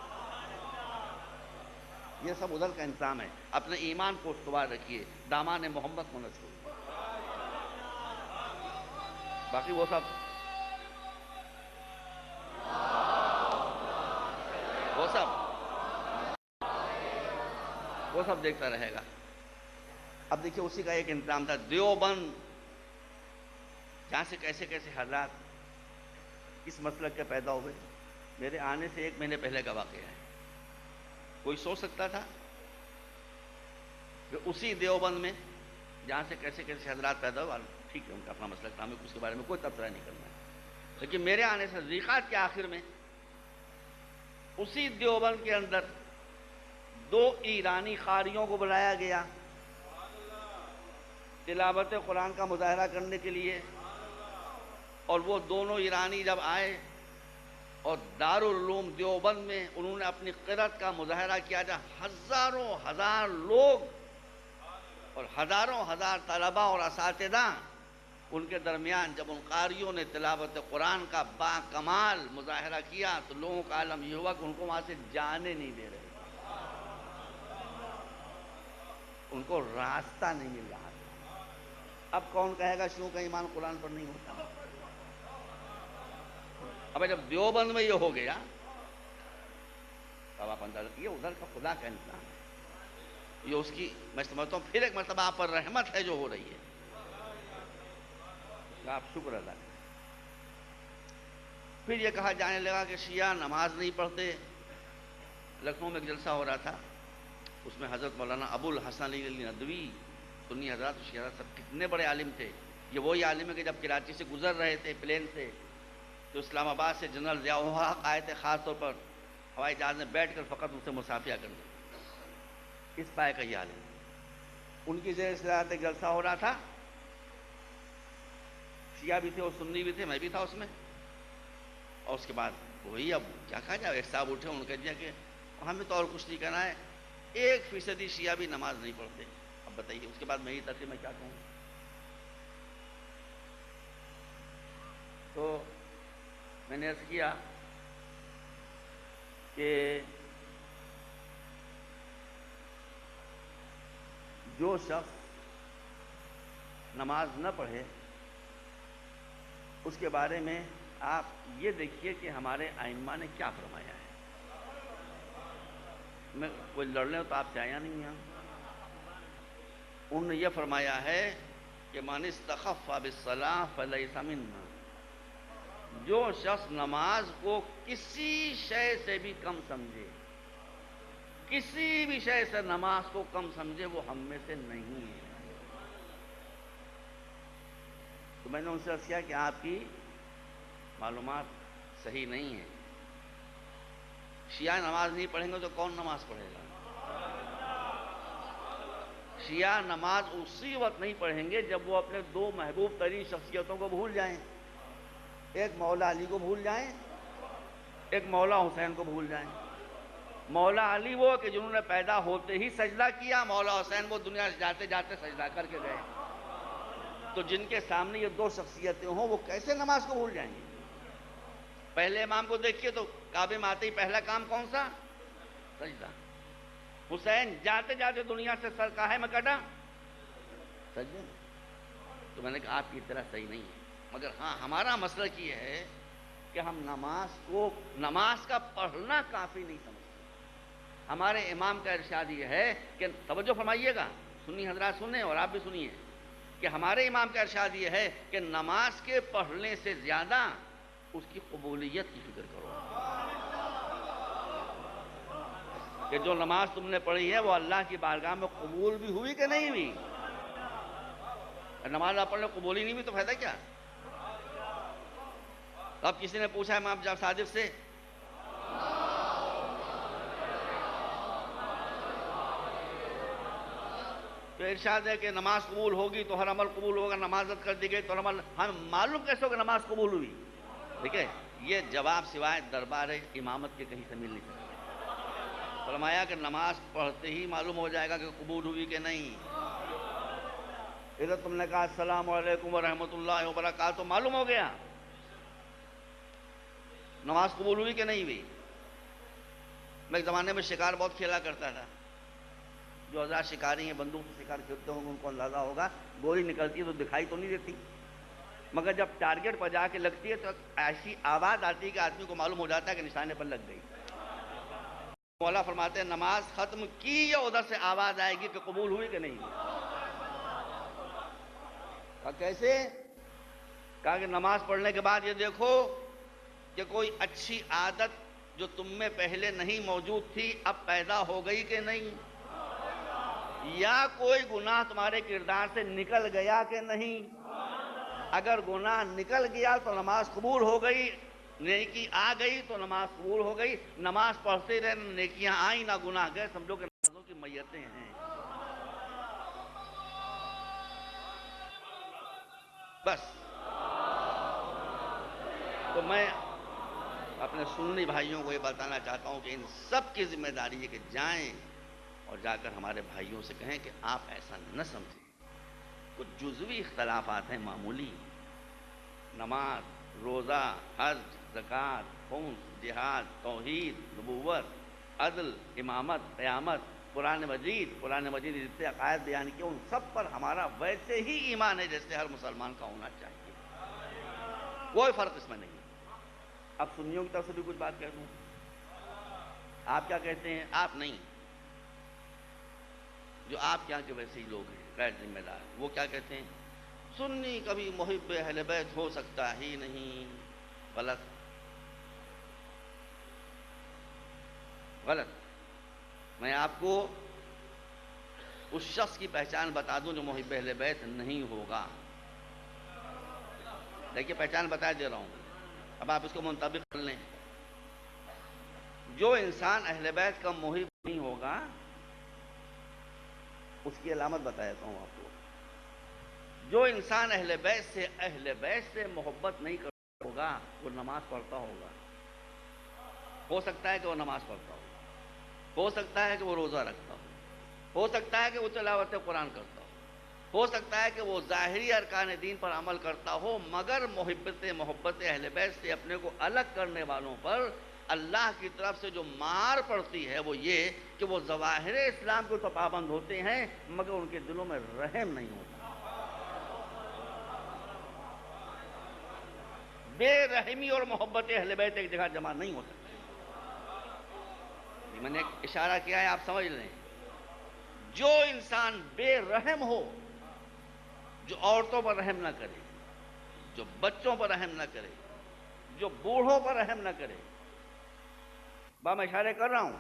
یہ سب ادھر کا انتظام ہے۔ اپنے ایمان کو استوار رکھیے، دامان محمد کو نہ چھوڑیے۔ باقی وہ سب دیکھتا رہے گا۔ اب دیکھیے اسی کا ایک انتظام تھا دیوبند، جہاں سے کیسے کیسے حضرات اس مسلک کے پیدا ہوئے۔ میرے آنے سے 1 مہینے پہلے کا واقعہ ہے۔ کوئی سوچ سکتا تھا کہ اسی دیوبند میں جہاں سے کیسے کیسے حضرات پیدا ہوئے؟ ٹھیک ہے ان کا اپنا مسلک تھا، ہمیں اس کے بارے میں کوئی تبصرہ نہیں کرنا ہے، لیکن میرے آنے سے ذیقات کے آخر میں اسی دیوبند کے اندر 2 ایرانی قاریوں کو بلایا گیا تلاوت قرآن کا مظاہرہ کرنے کے لیے۔ اور وہ دونوں ایرانی جب آئے اور دارالعلوم دیوبند میں انہوں نے اپنی قرت کا مظاہرہ کیا، جہاں ہزاروں ہزار لوگ اور ہزاروں ہزار طلباء اور اساتذہ ان کے درمیان جب ان قاریوں نے تلاوت قرآن کا با کمال مظاہرہ کیا تو لوگوں کا عالم یہ ہوا کہ ان کو وہاں سے جانے نہیں دے رہے، ان کو راستہ نہیں مل رہا تھا۔ اب کون کہے گا شیعوں کا ایمان قرآن پر نہیں ہوتا؟ اب جب دیوبند میں یہ ہو گیا، اب آپ اندازہ کیے ادھر کا خدا کا انسان ہے، یہ اس کی، میں سمجھتا ہوں پھر ایک مرتبہ آپ پر رحمت ہے جو ہو رہی ہے، آپ شکر ادا کریں۔ پھر یہ کہا جانے لگا کہ شیعہ نماز نہیں پڑھتے۔ لکھنؤ میں ایک جلسہ ہو رہا تھا، اس میں حضرت مولانا ابو الحسن علی ندوی، سنی حضرات شیعہ حضرات سب کتنے بڑے عالم تھے۔ یہ وہی عالم ہے کہ جب کراچی سے گزر رہے تھے پلین سے تو اسلام آباد سے جنرل ضیاء الحق آئے تھے، خاص طور پر ہوائی جہاز میں بیٹھ کر فقط ان سے مصافحہ کرنے، اس پائے کا یہ عالم۔ ان کی زیر صدارت ایک جلسہ ہو رہا تھا، شیعہ بھی تھے اور سنی بھی تھے، میں بھی تھا اس میں۔ اور اس کے بعد وہی اب کیا کہا جائے، ایک صاحب اٹھے، انہوں نے کہہ دیا کہ ہمیں تو اور کچھ نہیں کرنا ہے، 1% شیعہ بھی نماز نہیں پڑھتے۔ اب بتائیے اس کے بعد میری ترتیب میں کیا کہوں؟ تو میں نے عرض کیا کہ جو شخص نماز نہ پڑھے اس کے بارے میں آپ یہ دیکھیے کہ ہمارے ائمہ نے کیا فرمایا ہے۔ میں کوئی لڑنے تو آپ سے آیا نہیں یہاں، انہوں نے یہ فرمایا ہے کہ من استخف بالصلاۃ فلیس منا، جو شخص نماز کو کسی شے سے بھی کم سمجھے، کسی بھی شے سے نماز کو کم سمجھے، وہ ہم میں سے نہیں ہے۔ تو میں نے ان سے عرض کیا کہ آپ کی معلومات صحیح نہیں ہے، شیعہ نماز نہیں پڑھیں گے تو کون نماز پڑھے گا؟ شیعہ نماز اسی وقت نہیں پڑھیں گے جب وہ اپنے دو محبوب ترین شخصیتوں کو بھول جائیں، ایک مولا علی کو بھول جائیں، ایک مولا حسین کو بھول جائیں۔ مولا علی وہ کہ جنہوں نے پیدا ہوتے ہی سجدہ کیا، مولا حسین وہ دنیا سے جاتے جاتے سجدہ کر کے گئے۔ تو جن کے سامنے یہ دو شخصیتیں ہوں وہ کیسے نماز کو بھول جائیں گے؟ پہلے امام کو دیکھیے تو کعبے میں آتے ہی پہلا کام کون سا؟ سجدہ۔ حسین جاتے جاتے دنیا سے سر کاہے میں کٹا؟ سجدے میں۔ تو میں نے کہا آپ کی طرح صحیح نہیں ہے، مگر ہاں ہمارا مسلک یہ ہے کہ ہم نماز کا پڑھنا کافی نہیں سمجھتے۔ ہمارے امام کا ارشاد یہ ہے کہ توجہ فرمائیے گا، سنی حضرات سنیں اور آپ بھی سنیے، کہ ہمارے امام کا ارشاد یہ ہے کہ نماز کے پڑھنے سے زیادہ اس کی قبولیت کی فکر کرو، کہ جو نماز تم نے پڑھی ہے وہ اللہ کی بارگاہ میں قبول بھی ہوئی کہ نہیں ہوئی۔ نماز آپ پڑھنے قبول ہی نہیں ہوئی تو فائدہ کیا؟ اب کسی نے پوچھا امام جعفر صادق سے تو ارشاد ہے کہ نماز قبول ہوگی تو ہر عمل قبول ہوگا، نماز رد کر دی گئی تو عمل، ہم معلوم کیسے ہوگا نماز قبول ہوئی؟ ٹھیک ہے، یہ جواب سوائے دربار امامت کے کہیں سے مل نہیں سکتا۔ فرمایا کہ نماز پڑھتے ہی معلوم ہو جائے گا کہ قبول ہوئی کہ نہیں۔ ادھر تم نے کہا السلام علیکم ورحمۃ اللہ وبرکاتہ، معلوم ہو گیا نماز قبول ہوئی کہ نہیں ہوئی۔ میں ایک زمانے میں شکار بہت کھیلا کرتا تھا، جو حضرات شکاری ہیں بندوق سے شکار کھیلتے ہوں گے ان کو اندازہ ہوگا، گولی نکلتی ہے تو دکھائی تو نہیں دیتی، مگر جب ٹارگٹ پر جا کے لگتی ہے تو ایسی آواز آتی ہے کہ آدمی کو معلوم ہو جاتا ہے کہ نشانے پر لگ گئی۔ مولا فرماتے ہیں نماز ختم کی یا ادھر سے آواز آئے گی کہ قبول ہوئی کہ نہیں ہوئی۔ کیسے؟ کہا کہ نماز پڑھنے کے بعد یہ دیکھو کہ کوئی اچھی عادت جو تم میں پہلے نہیں موجود تھی اب پیدا ہو گئی کہ نہیں، یا کوئی گناہ تمہارے کردار سے نکل گیا کہ نہیں۔ اگر گناہ نکل گیا تو نماز قبول ہو گئی، نیکی آ گئی تو نماز قبول ہو گئی۔ نماز پڑھتے رہے، نہ نیکیاں آئیں نہ گناہ گئے، سمجھو کہ نمازوں کی میتیں ہیں۔ بس تو میں اپنے سنی بھائیوں کو یہ بتانا چاہتا ہوں کہ ان سب کی ذمہ داری ہے کہ جائیں اور جا کر ہمارے بھائیوں سے کہیں کہ آپ ایسا نہ سمجھیں، کچھ جزوی اختلافات ہیں معمولی، نماز، روزہ، حج، زکوٰۃ، خمس، جہاد، توحید، نبوت، عدل، امامت، قیامت، قرآن مجید جتنے عقائد بیان کیے ان سب پر ہمارا ویسے ہی ایمان ہے جیسے ہر مسلمان کا ہونا چاہیے، کوئی فرق اس میں نہیں ہے۔ اب سنیوں کی طرف سے بھی کچھ بات کہہ دوں، آپ کیا کہتے ہیں؟ آپ نہیں، جو آپ یہاں کے ویسے ہی لوگ ہیں غیر ذمہ دار، وہ کیا کہتے ہیں؟ سنی کبھی محب اہل بیت ہو سکتا ہی نہیں، غلط، غلط۔ میں آپ کو اس شخص کی پہچان بتا دوں جو محب اہل بیت نہیں ہوگا۔ دیکھیے پہچان بتا دے رہا ہوں، اب آپ اس کو منطبق کر لیں۔ جو انسان اہل بیت کا محب نہیں ہوگا اس کی علامت بتا دیتا ہوں آپ کو۔ جو انسان اہل بیت سے محبت نہیں کرتا ہوگا وہ نماز پڑھتا ہوگا، ہو سکتا ہے کہ وہ نماز پڑھتا ہو سکتا ہے کہ وہ روزہ رکھتا ہو سکتا ہے کہ وہ تلاوت قرآن کرتا ہو سکتا ہے کہ وہ ظاہری ارکان دین پر عمل کرتا ہو، مگر محبت اہل بیت سے اپنے کو الگ کرنے والوں پر اللہ کی طرف سے جو مار پڑتی ہے وہ یہ کہ وہ ظواہر اسلام کو تو پابند ہوتے ہیں مگر ان کے دلوں میں رحم نہیں ہوتا۔ بے رحمی اور محبت اہل بیت ایک جگہ جمع نہیں ہو سکتی۔ میں نے ایک اشارہ کیا ہے، آپ سمجھ لیں۔ جو انسان بے رحم ہو، جو عورتوں پر رحم نہ کرے، جو بچوں پر رحم نہ کرے، جو بوڑھوں پر رحم نہ کرے، میں اشارے کر رہا ہوں،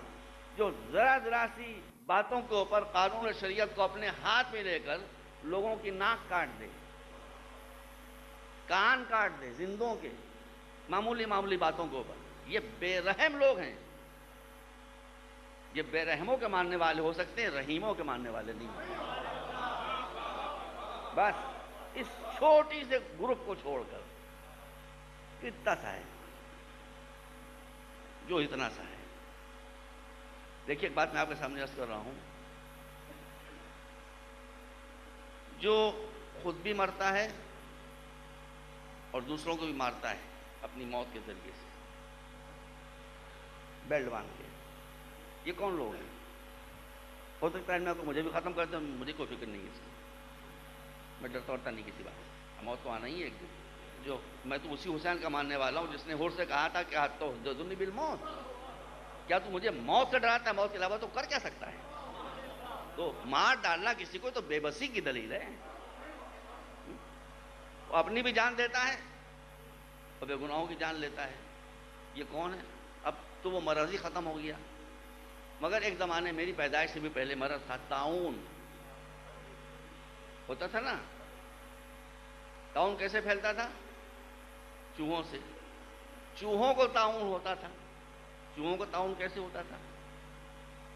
جو ذرا سی باتوں کے اوپر قانون اور شریعت کو اپنے ہاتھ میں لے کر لوگوں کی ناک کاٹ دے، کان کاٹ دے زندوں کے، معمولی باتوں کے اوپر، یہ بے رحم لوگ ہیں۔ یہ بے رحموں کے ماننے والے ہو سکتے ہیں، رحیموں کے ماننے والے نہیں۔ بس اس چھوٹی سے گروپ کو چھوڑ کر کتنا سا ہے جو اتنا سا ہے۔ دیکھیے ایک بات میں آپ کے سامنے عرض کر رہا ہوں، جو خود بھی مرتا ہے اور دوسروں کو بھی مارتا ہے اپنی موت کے ذریعے سے بیلٹ باندھ کے، یہ کون لوگ ہیں؟ ہو سکتا ہے میں کو مجھے بھی ختم کر دیں، مجھے کوئی فکر نہیں ہے اس کی، میں ڈرتا ورتا نہیں کسی بات سے، موت تو آنا ہی ہے ایک دن۔ جو میں تو اسی حسین کا ماننے والا ہوں جس نے ہور سے کہا تھا کہ تو حدثنی بالموت، کیا تو مجھے موت سے ڈراتا ہے؟ موت کے علاوہ تو کر کیا سکتا ہے؟ تو مار ڈالنا کسی کو تو بے بسی کی دلیل ہے۔ وہ اپنی بھی جان دیتا ہے اور بے گناہوں کی جان لیتا ہے، یہ کون ہے؟ اب تو وہ مرض ہی ختم ہو گیا، مگر ایک زمانے میری پیدائش سے بھی پہلے مرض تھا، طاعون ہوتا تھا نا۔ طاعون کیسے پھیلتا تھا؟ چوہوں سے، چوہوں کو طاعون ہوتا تھا۔ چوہوں کو طاعون کیسے ہوتا تھا؟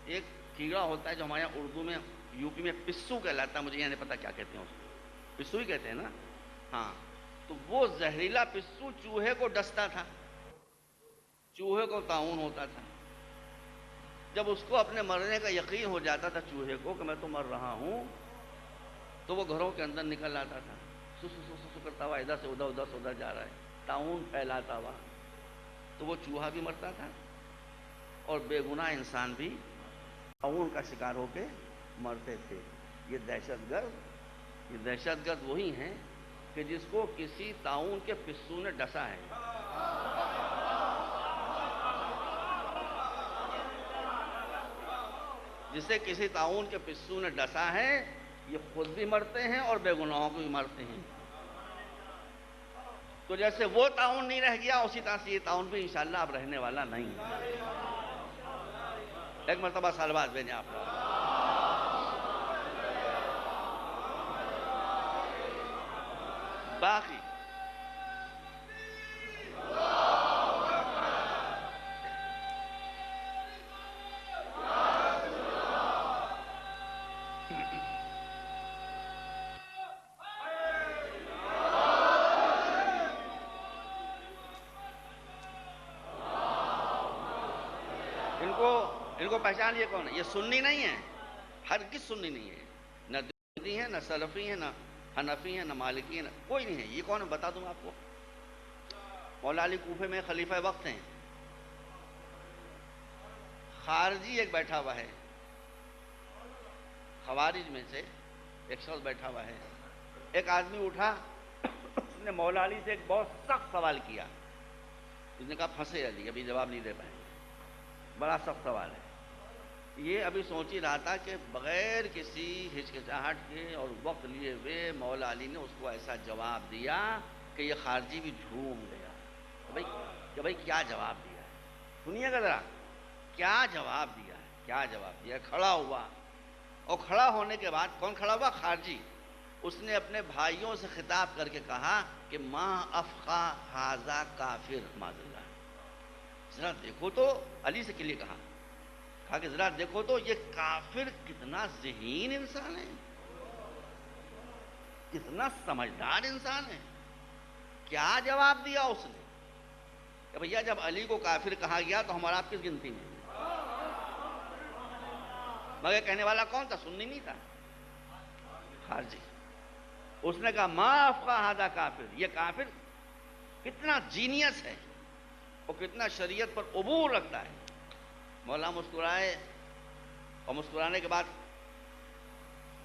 ایک کیڑا ہوتا ہے جو ہمارے یہاں اردو میں یوپی میں پسو کہلاتا ہے، مجھے یہ نہیں پتا کیا کہتے ہیں اس کو، پسو ہی کہتے ہیں نا، ہاں۔ تو وہ زہریلا پسو چوہے کو ڈستا تھا، چوہے کو طاعون ہوتا تھا۔ جب اس کو اپنے مرنے کا یقین ہو جاتا تھا چوہے کو کہ میں تو مر رہا ہوں، تو وہ گھروں کے اندر نکل آتا تھا، سو کرتا ہوا ادھر سے ادھر جا رہا ہے، طاعون پھیلاتا ہوا، تو وہ چوہا بھی مرتا تھا اور بے گناہ انسان بھی طاعون کا شکار ہو کے مرتے تھے۔ یہ دہشت گرد وہی ہیں کہ جس کو کسی طاعون کے پسو نے ڈسا ہے۔ جسے کسی طاعون کے پسو نے ڈسا ہے، یہ خود بھی مرتے ہیں اور بے گناہوں کو بھی مرتے ہیں۔ تو جیسے وہ طاعون نہیں رہ گیا اسی طرح سے یہ طاعون بھی انشاءاللہ اب رہنے والا نہیں ہے۔ ایک مرتبہ سالباز بھیجیں آپ لوگ۔ باقی ان کو پہچان یہ کون ہے؟ یہ سنی نہیں ہے، ہرگز سنی نہیں ہے، نہ دیوبندی ہے، نہ سلفی ہے، نہ حنفی ہے، نہ مالکی ہے، کوئی نہیں ہے۔ یہ کون ہے بتا دوں آپ کو، مولا علی کوفے میں خلیفہ وقت ہیں، خارجی ایک بیٹھا ہوا ہے، خوارج میں سے ایک شخص بیٹھا ہوا ہے۔ ایک آدمی اٹھا، اس نے مولا علی سے ایک بہت سخت سوال کیا، اس نے کہا پھنسے علی، ابھی جواب نہیں دے پائیں گے، بڑا سخت سوال ہے۔ یہ ابھی سوچ ہی رہا تھا کہ بغیر کسی ہچکچاہٹ کے اور وقت لیے ہوئے مولا علی نے اس کو ایسا جواب دیا کہ یہ خارجی بھی جھوم گیا کہ بھائی کیا جواب دیا ہے، سنیے گا ذرا کیا جواب دیا ہے، کیا جواب دیا ہے۔ کھڑا ہوا، اور کھڑا ہونے کے بعد کون کھڑا ہوا؟ خارجی۔ اس نے اپنے بھائیوں سے خطاب کر کے کہا کہ ما افقا ھذا کافر معاذ اللہ، ذرا دیکھو تو، علی سے کے لیے کہا کہ ذرا دیکھو تو یہ کافر کتنا ذہین انسان ہے، کتنا سمجھدار انسان ہے۔ کیا جواب دیا اس نے کہ بھیا جب علی کو کافر کہا گیا تو ہمارا آپ کس گنتی میں؟ مگر کہنے والا کون تھا؟ سنی نہیں تھا، خارجی۔ اس نے کہا ما افقا ھذا کافر، یہ کافر کتنا جینیس ہے اور کتنا شریعت پر عبور رکھتا ہے۔ مولا مسکرائے، اور مسکرانے کے بعد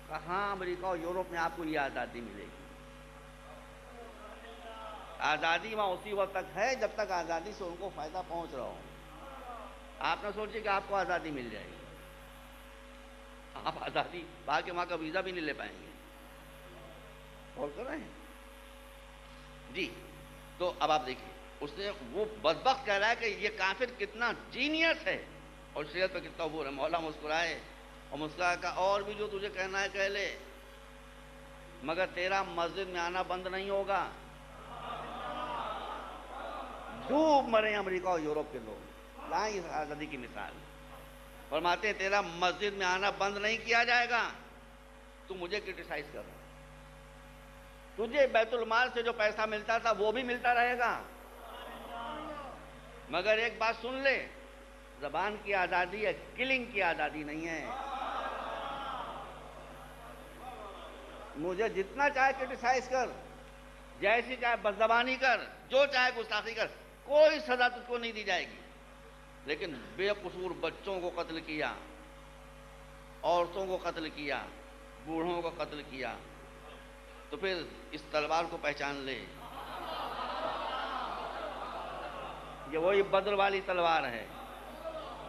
کہاں امریکہ اور یورپ میں آپ کو یہ آزادی ملے گی؟ آزادی وہاں اسی وقت تک ہے جب تک آزادی سے ان کو فائدہ پہنچ رہا ہو۔ آپ نہ سوچیں کہ آپ کو آزادی مل جائے گی، آپ آزادی باہر کے وہاں کا ویزا بھی نہیں لے پائیں گے۔ غور کر رہے ہیں جی؟ تو اب آپ دیکھیں، اس نے وہ بدبخت کہہ رہا ہے کہ یہ کافر کتنا جینیس ہے اور شریعت پہ کتنا عبور ہے۔ مولا مسکرائے اور مسکرا کا اور بھی جو تجھے کہنا ہے کہہ لے، مگر تیرا مسجد میں آنا بند نہیں ہوگا۔ ڈوب مرے امریکہ اور یورپ کے لوگ، لائیں اس آزادی کی مثال، فرماتے ہیں تیرا مسجد میں آنا بند نہیں کیا جائے گا۔ تو مجھے کرٹیسائز کر رہا ہے، تجھے بیت المال سے جو پیسہ ملتا تھا وہ بھی ملتا رہے گا، مگر ایک بات سن لے، زبان کی آزادی ہے، کلنگ کی آزادی نہیں ہے۔ مجھے جتنا چاہے کرٹیسائز کر، جیسی چاہے بدزبانی کر، جو چاہے گستاخی کر، کوئی سزا تجھ کو نہیں دی جائے گی۔ لیکن بے قصور بچوں کو قتل کیا، عورتوں کو قتل کیا، بوڑھوں کو قتل کیا، تو پھر اس تلوار کو پہچان لے، یہ وہی بدر والی تلوار ہے،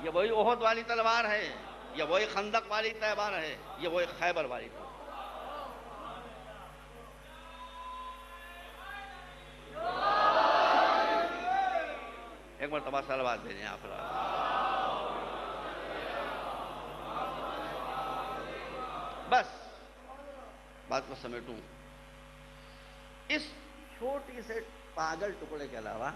یہ وہی احد والی تلوار ہے، یہ وہی خندق والی تلوار ہے، یہ وہی خیبر والی تلوار۔ ایک مرتبہ صلوات بھیجیں آپ لوگ۔ بس بات کو سمیٹوں، اس چھوٹی سے پاگل ٹکڑے کے علاوہ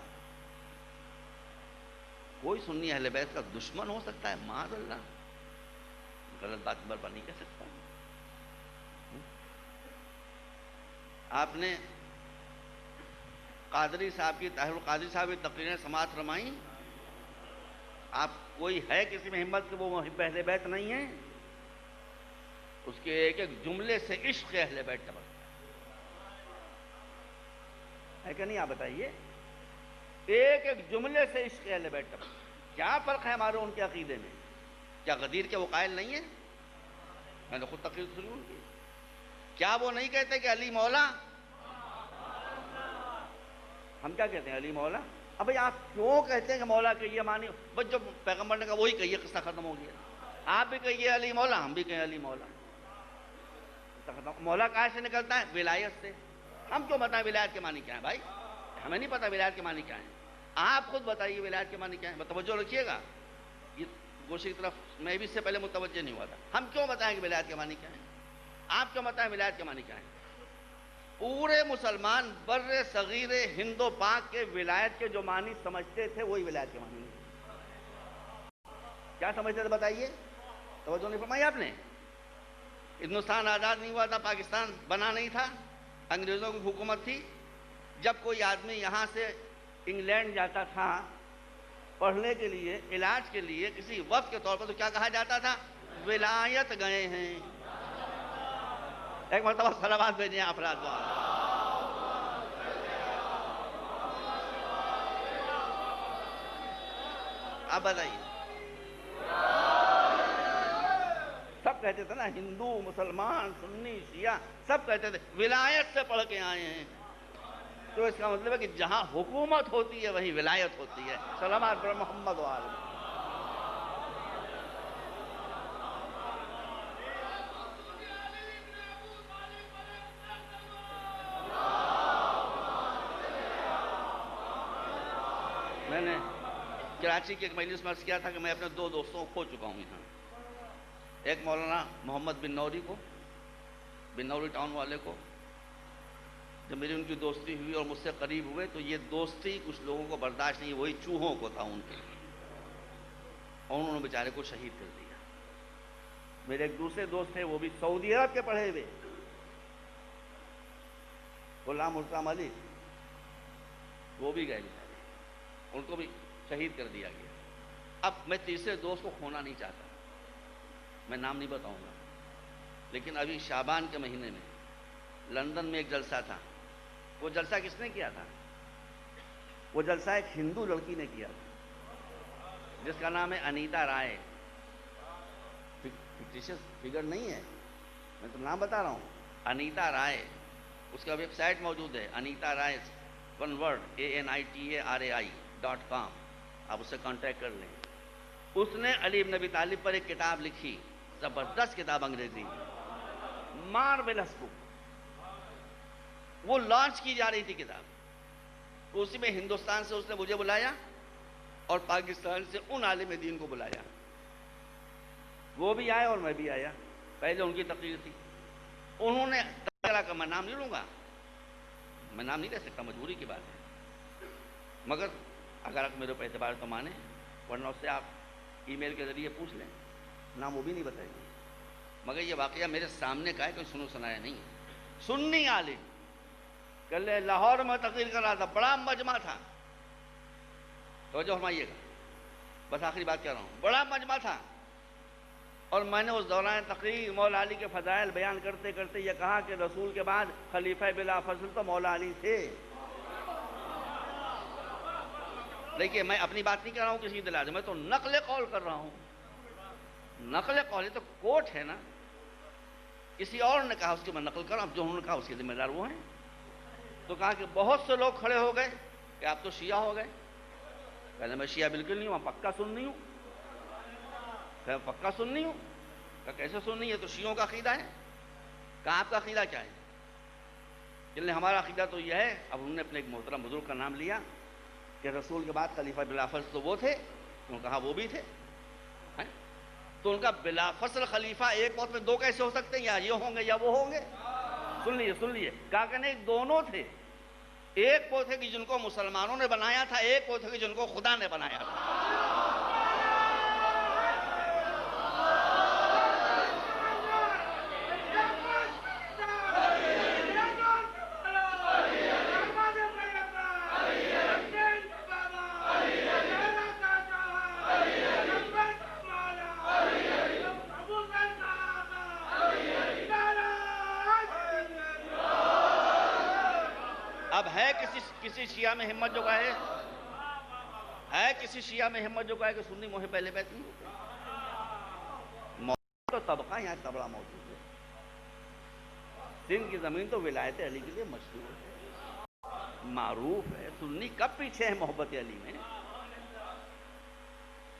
کوئی سنی اہل بیت کا دشمن ہو سکتا ہے؟ معاذ اللہ، غلط بات برپا نہیں کہہ سکتا۔ آپ نے قادری صاحب کی، طاہر القادری صاحب کی تقریریں سماعت فرمائیں؟ آپ کوئی ہے کسی میں ہمت کہ وہ محب اہل بیت نہیں ہے؟ اس کے ایک ایک جملے سے عشق اہل بیت ٹپکتا ہے کہ نہیں؟ آپ بتائیے، ایک ایک جملے سے عشق اہل بیت ٹپکتا ہے۔ کیا فرق ہے ہمارے ان کے عقیدے میں؟ کیا غدیر کے وہ قائل نہیں ہیں؟ میں نے خود تقریر سنی ان کی، کیا وہ نہیں کہتے کہ علی مولا؟ ہم کیا کہتے ہیں؟ علی مولا۔ اب بھائی آپ کیوں کہتے ہیں کہ مولا کہیے مانی؟ بس جو پیغمبر نے کہا وہی کہیے، قصہ ختم ہو گیا۔ آپ بھی کہیے علی مولا، ہم بھی کہیں علی مولا، قصہ ختم۔ مولا کہاں سے نکلتا ہے؟ ولایت سے۔ ہم کیوں بتائیں ولایت کے معنی کیا ہے؟ بھائی ہمیں نہیں پتا ولایت کے معنی کیا ہے، آپ خود بتائیے ولایت کے معنی کیا ہے۔ توجہ رکھیے گا، یہ گوشے کی طرف میں بھی اس سے پہلے متوجہ نہیں ہوا تھا۔ ہم کیوں بتائیں کہ ولایت کے معنی کیا ہے؟ آپ کیوں بتائیں ولایت کے معنی کیا ہے؟ پورے مسلمان بر صغیر ہند و پاک کے ولایت کے جو معنی سمجھتے تھے وہی ولایت کے معنی ہیں۔ کیا سمجھتے تھے بتائیے؟ توجہ نہیں فرمائی آپ نے؟ ہندوستان آزاد نہیں ہوا تھا، پاکستان بنا نہیں تھا، انگریزوں کی حکومت تھی۔ جب کوئی آدمی یہاں سے انگلینڈ جاتا تھا پڑھنے کے لیے، علاج کے لیے، کسی وقت کے طور پر تو کیا کہا جاتا تھا؟ ولایت گئے ہیں. ایک مرتبہ صلوات بھیجیں افراد کو. آپ بتائیے. سب کہتے تھے نا، ہندو، مسلمان، سنی، شیعہ، سب کہتے تھے ولایت سے پڑھ کے آئے ہیں. تو اس کا مطلب ہے کہ جہاں حکومت ہوتی ہے وہیں ولایت ہوتی ہے. سلامات پر محمد و آل. میں نے کراچی کی ایک مجلس میں عرض کیا تھا کہ میں اپنے 2 دوستوں کو کھو چکا ہوں یہاں. ایک مولانا محمد بن نوری کو، بن نوری ٹاؤن والے کو. جب میری ان کی دوستی ہوئی اور مجھ سے قریب ہوئے تو یہ دوستی کچھ لوگوں کو برداشت نہیں، وہی چوہوں کو تھا ان کے لیے، اور انہوں نے بیچارے کو شہید کر دیا. میرے ایک دوسرے دوست تھے، وہ بھی سعودی عرب کے پڑھے ہوئے، غلام مرتضیٰ ملک، وہ بھی گئے بیچارے، ان کو بھی شہید کر دیا گیا. اب میں تیسرے دوست کو کھونا نہیں چاہتا، میں نام نہیں بتاؤں گا، لیکن ابھی شعبان کے مہینے میں لندن میں ایک جلسہ تھا. وہ جلسہ کس نے کیا تھا؟ وہ جلسہ ایک ہندو لڑکی نے کیا تھا جس کا نام ہے انیتا رائے. فکٹیشس فگر نہیں ہے، میں تو نام بتا رہا ہوں. انیتا رائے، اس کا ویب سائٹ موجود ہے، انیتا رائے ون ورڈ ANITARAI.com. آپ اس سے کانٹیکٹ کر لیں. اس نے علی بن ابی طالب پر ایک کتاب لکھی، زبردست کتاب انگریزی، مارویلس بک. وہ لانچ کی جا رہی تھی کتاب، تو اسی میں ہندوستان سے اس نے مجھے بلایا اور پاکستان سے ان عالم دین کو بلایا. وہ بھی آئے اور میں بھی آیا. پہلے ان کی تقریر تھی، انہوں نے تقریر کا، میں نام نہیں لوں گا، میں نام نہیں لے سکتا، مجبوری کی بات ہے، مگر اگر آپ میرے پہ اعتبار تو مانیں، ورنہ اس سے آپ ای میل کے ذریعے پوچھ لیں، نام وہ بھی نہیں بتائیں گے. مگر یہ واقعہ میرے سامنے کا ہے، کوئی سنو سنایا نہیں ہے. سنی عالم کل لاہور میں تقریر کر رہا تھا، بڑا مجمع تھا، توجہ فرمائیے گا، بس آخری بات کہہ رہا ہوں، بڑا مجمع تھا. اور میں نے اس دوران تقریر مولا علی کے فضائل بیان کرتے کرتے یہ کہا کہ رسول کے بعد خلیفہ بلا فضل تو مولا علی تھے. دیکھیے میں اپنی بات نہیں کر رہا ہوں کسی دلال، میں تو نقل قول کر رہا ہوں. نقل قول تو کوٹ ہے نا، کسی اور نے کہا اس کی میں نقل کر رہا ہوں، جو انہوں نے کہا اس کے ذمہ دار وہ ہیں. تو کہا کہ بہت سے لوگ کھڑے ہو گئے کہ آپ تو شیعہ ہو گئے. پہلے میں شیعہ بالکل نہیں ہوں، میں پکا سنی ہوں. کہ پکا سنی ہوں، کہ کیسے سننی ہے؟ تو شیعوں کا عقیدہ ہے. کہا آپ کا عقیدہ کیا ہے؟ کہ ہمارا عقیدہ تو یہ ہے. اب انہوں نے اپنے ایک محترم بزرگ کا نام لیا کہ رسول کے بعد خلیفہ بلا فضل تو وہ تھے. انہوں نے کہا وہ بھی تھے. تو ان کا بلا فضل خلیفہ ایک وقت میں 2 کیسے ہو سکتے ہیں؟ یا یہ ہوں گے یا وہ ہوں گے. سن لیے. کہا کہ نہیں، دونوں تھے. ایک وہ تھے کہ جن کو مسلمانوں نے بنایا تھا، ایک وہ تھے کہ جن کو خدا نے بنایا تھا. اب ہے کسی شیعہ میں ہمت جو کہے، ہے کسی شیعہ میں ہمت جو کہے کہ سنی محب اہل بیت نہیں ہوتے؟ تو طبقہ یہاں تبڑا موجود ہے. سندھ کی زمین تو ولایت علی کے لیے مشہور ہے، معروف ہے. سنی کب پیچھے ہے محبت علی میں؟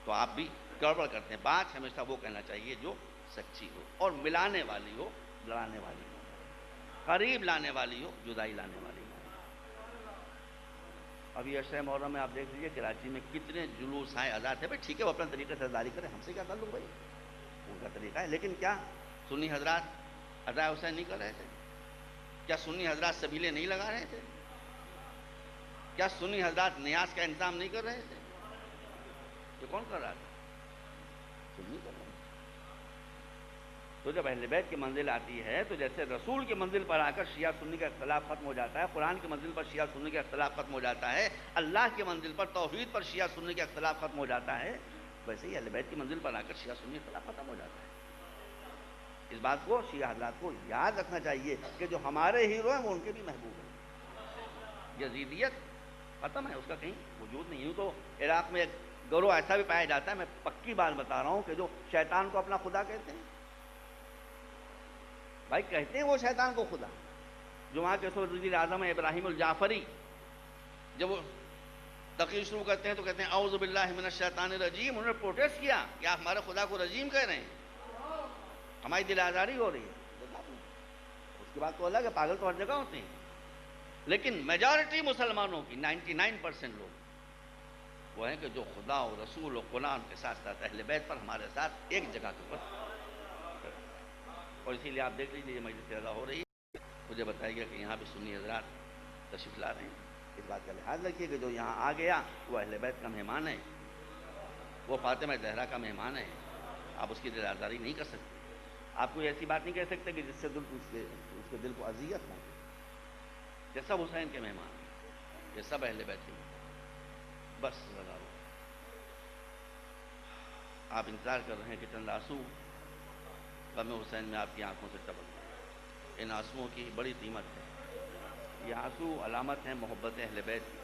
تو آپ بھی گڑبڑ کرتے ہیں. بات ہمیشہ وہ کہنا چاہیے جو سچی ہو اور ملانے والی ہو، لڑانے والی ہو، قریب لانے والی ہو، جدائی لانے والی ہو. ابھی عشرہ محرم میں آپ دیکھ لیجیے کراچی میں کتنے جلوس آئے، آزاد تھے. بھائی ٹھیک ہے، وہ اپنے طریقے سے ازاداری کریں، ہم سے کیا تعلق بھائی، ان کا طریقہ ہے. لیکن کیا سنی حضرات ادا حسین نہیں کر رہے تھے؟ کیا سنی حضرات سبیلے نہیں لگا رہے تھے؟ کیا سنی حضرات نیاز کا انتظام نہیں کر رہے تھے؟ یہ کون کر رہا تھا؟ سنی کر رہے تھے. تو جب اہل بیت کی منزل آتی ہے تو جیسے رسول کی منزل پر آ کر شیعہ سنی کا اختلاف ختم ہو جاتا ہے، قرآن کی منزل پر شیعہ سنی کا اختلاف ختم ہو جاتا ہے، اللہ کی منزل پر توحید پر شیعہ سنی کا اختلاف ختم ہو جاتا ہے، ویسے ہی اہل بیت کی منزل پر آ کر شیعہ سنی کا اختلاف ختم ہو جاتا ہے۔ اس بات کو شیعہ حضرات کو یاد رکھنا چاہیے کہ جو ہمارے ہیرو ہیں وہ ان کے بھی محبوب ہیں۔ یزیدیت ختم ہے، اس کا کہیں وجود نہیں۔ یوں تو عراق میں ایک گروہ ایسا بھی پایا جاتا ہے، میں پکی بات بتا رہا ہوں، کہ جو شیطان کو اپنا خدا کہتے ہیں۔ بھائی کہتے ہیں وہ شیطان کو خدا۔ جو وہاں کے وزیر اعظم ہیں ابراہیم الجعفری، جب وہ تقریر شروع کرتے ہیں تو کہتے ہیں اعوذ باللہ من الشیطان الرجیم۔ انہوں نے پروٹیسٹ کیا کہ آپ ہمارے خدا کو رجیم کہہ رہے ہیں، ہماری دل آزاری ہو رہی ہے۔ اس کے بعد تو الگ ہے، پاگل تو ہر جگہ ہوتے ہیں، لیکن میجارٹی مسلمانوں کی 99% لوگ وہ ہیں کہ جو خدا اور رسول اور قرآن کے ساتھ ساتھ اہل بیت پر ہمارے ساتھ ایک جگہ کے اوپر۔ اور اسی لیے آپ دیکھ لیجیے یہ مجلس رضا ہو رہی ہے، مجھے بتایا گیا کہ یہاں بھی سنی حضرات تشریف لا رہے ہیں۔ اس بات کا لحاظ رکھیے کہ جو یہاں آ گیا وہ اہل بیت کا مہمان ہے، وہ فاطمہ زہرا کا مہمان ہے، آپ اس کی دل آزاری نہیں کر سکتے۔ آپ کوئی ایسی بات نہیں کہہ سکتے کہ جس سے اس کے دل کو اذیت ہو۔ یہ سب حسین کے مہمان ہیں، یہ سب اہل بیت کے مہمان۔ بس لگا لو، آپ انتظار کر رہے ہیں کہ چند آنسو غم حسین میں آپ کی آنکھوں سے ٹپک جائیں۔ ان آنسوؤں کی بڑی قیمت ہے۔ یہ آنسو علامت ہیں محبت اہل بیت کی،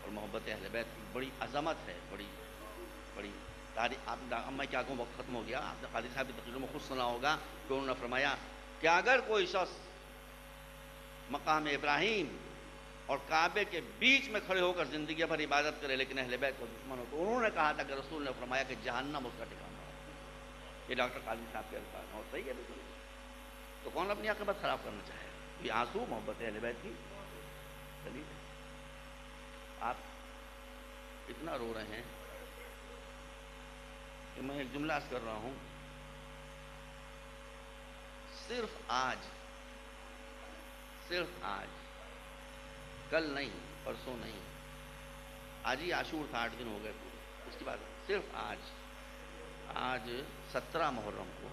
اور محبت اہل بیت کی بڑی عظمت ہے، بڑی تاریخ۔ اب میں کیا کہوں، وقت ختم ہو گیا۔ آپ نے قاضی صاحب کی تقریروں میں خود سنا ہوگا کہ انہوں نے فرمایا کہ اگر کوئی شخص مقام ابراہیم اور کعبے کے بیچ میں کھڑے ہو کر زندگی بھر عبادت کرے لیکن اہل بیت کو دشمن ہو، تو انہوں نے کہا تھا کہ رسول نے فرمایا کہ جہنم اس کا ٹھکانہ ہے۔ یہ ڈاکٹر قاضی صاحب کے الفاظ ہیں، اور صحیح ہے بالکل۔ تو کون اپنی عاقبت خراب کرنا چاہے؟ یہ آنسو محبت اہل بیت کی دلیل ہے۔ آپ اتنا رو رہے ہیں کہ میں ایک جملہ عرض کر رہا ہوں، صرف آج، کل نہیں، پرسوں نہیں، آج ہی عاشور تھا، 8 دن ہو گئے پورے۔ اس کے بعد صرف آج 17 محرم کو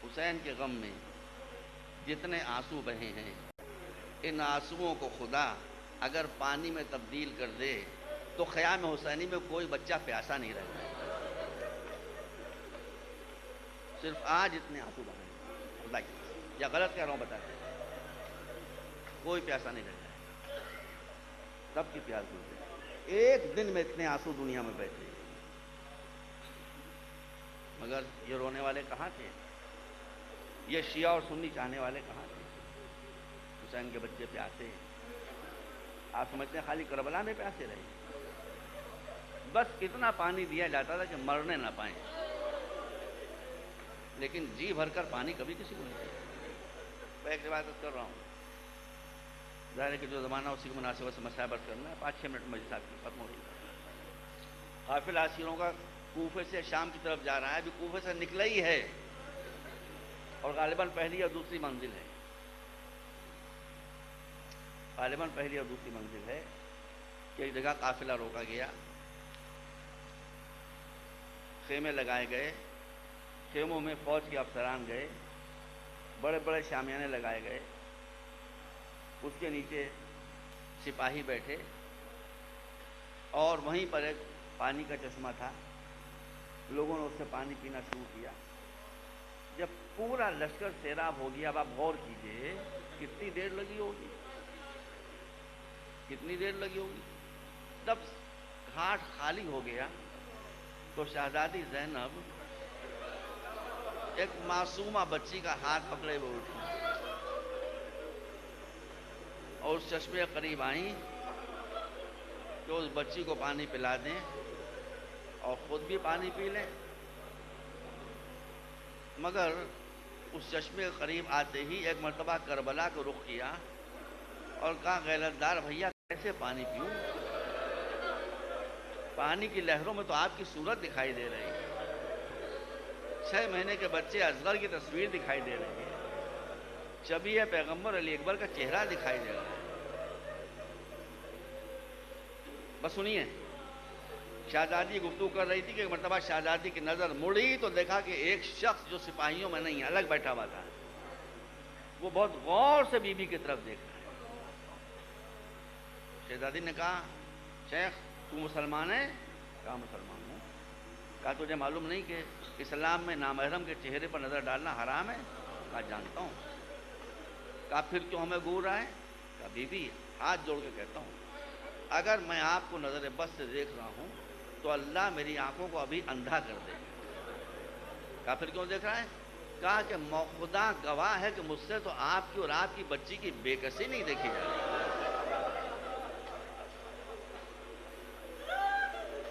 حسین کے غم میں جتنے آنسو بہے ہیں، ان آنسوؤں کو خدا اگر پانی میں تبدیل کر دے تو خیام حسینی میں کوئی بچہ پیاسا نہیں رہ جائے۔ صرف آج اتنے آنسو بہے ہیں، خدا کی، یا غلط کہہ رہا ہوں بتا دیں، کوئی پیاسا نہیں رہ جائے، سب کی پیاس بجھ جائے۔ ایک دن میں اتنے آنسو دنیا میں بہتے، مگر یہ رونے والے کہاں تھے؟ یہ شیعہ اور سنی چاہنے والے کہاں تھے؟ حسین کے بچے پیاسے، آپ سمجھتے ہیں خالی کربلا میں پیاسے رہے؟ بس اتنا پانی دیا جاتا تھا کہ مرنے نہ پائیں، لیکن جی بھر کر پانی کبھی کسی کو نہیں دیا۔ میں ایک روایت کر رہا ہوں، ظاہر ہے کہ جو زمانہ اسی کی مناسبت سے مسائل برت کرنا ہے، 5-6 منٹ میں مجلس کی ختم ہو رہی ہے۔ قافلہ اسیروں کا کوفے سے شام کی طرف جا رہا ہے، ابھی کوفے سے نکلا ہی ہے، اور غالباً پہلی یا دوسری منزل ہے، کہ ایک جگہ قافلہ روکا گیا، خیمے لگائے گئے، خیموں میں فوج کے افسران گئے، بڑے بڑے شامیانے لگائے گئے، اس کے نیچے سپاہی بیٹھے، اور وہیں پر ایک پانی کا چشمہ تھا، لوگوں نے اس سے پانی پینا شروع کیا۔ جب پورا لشکر سیراب ہو گیا، اب آپ غور کیجئے کتنی دیر لگی ہوگی، جب گھاٹ خالی ہو گیا تو شہزادی زینب ایک معصومہ بچی کا ہاتھ پکڑے ہوئے اٹھی اور اس چشمے قریب آئیں کہ اس بچی کو پانی پلا دیں اور خود بھی پانی پی لیں، مگر اس چشمے کے قریب آتے ہی ایک مرتبہ کربلا کو رخ کیا اور کہا غیرتدار بھیا کیسے پانی پیوں، پانی کی لہروں میں تو آپ کی صورت دکھائی دے رہی ہے، 6 مہینے کے بچے اصغر کی تصویر دکھائی دے رہی ہے، شبیہ پیغمبر علی اکبر کا چہرہ دکھائی دے رہا ہے۔ بس سنیے، شہزادی گفتگو کر رہی تھی کہ ایک مرتبہ شہزادی کی نظر مڑی تو دیکھا کہ ایک شخص جو سپاہیوں میں نہیں الگ بیٹھا ہوا تھا، وہ بہت غور سے بی بی کی طرف دیکھ رہا ہے۔ شہزادی نے کہا شیخ تو مسلمان ہے؟ کہا مسلمان ہوں۔ کہا تجھے معلوم نہیں کہ اسلام میں نامحرم کے چہرے پر نظر ڈالنا حرام ہے؟ کہا جانتا ہوں۔ کہا پھر کیوں ہمیں گور رہا ہے؟ کہا بی بی ہاتھ جوڑ کے کہتا ہوں اگر میں آپ کو نظر بس سے دیکھ رہا ہوں تو اللہ میری آنکھوں کو ابھی اندھا کر دے گا۔ کہا پھر کیوں دیکھ رہا ہے؟ کہا کہ خدا گواہ ہے کہ مجھ سے تو آپ کی اور آپ کی بچی کی بے کسی نہیں دیکھی جا رہی۔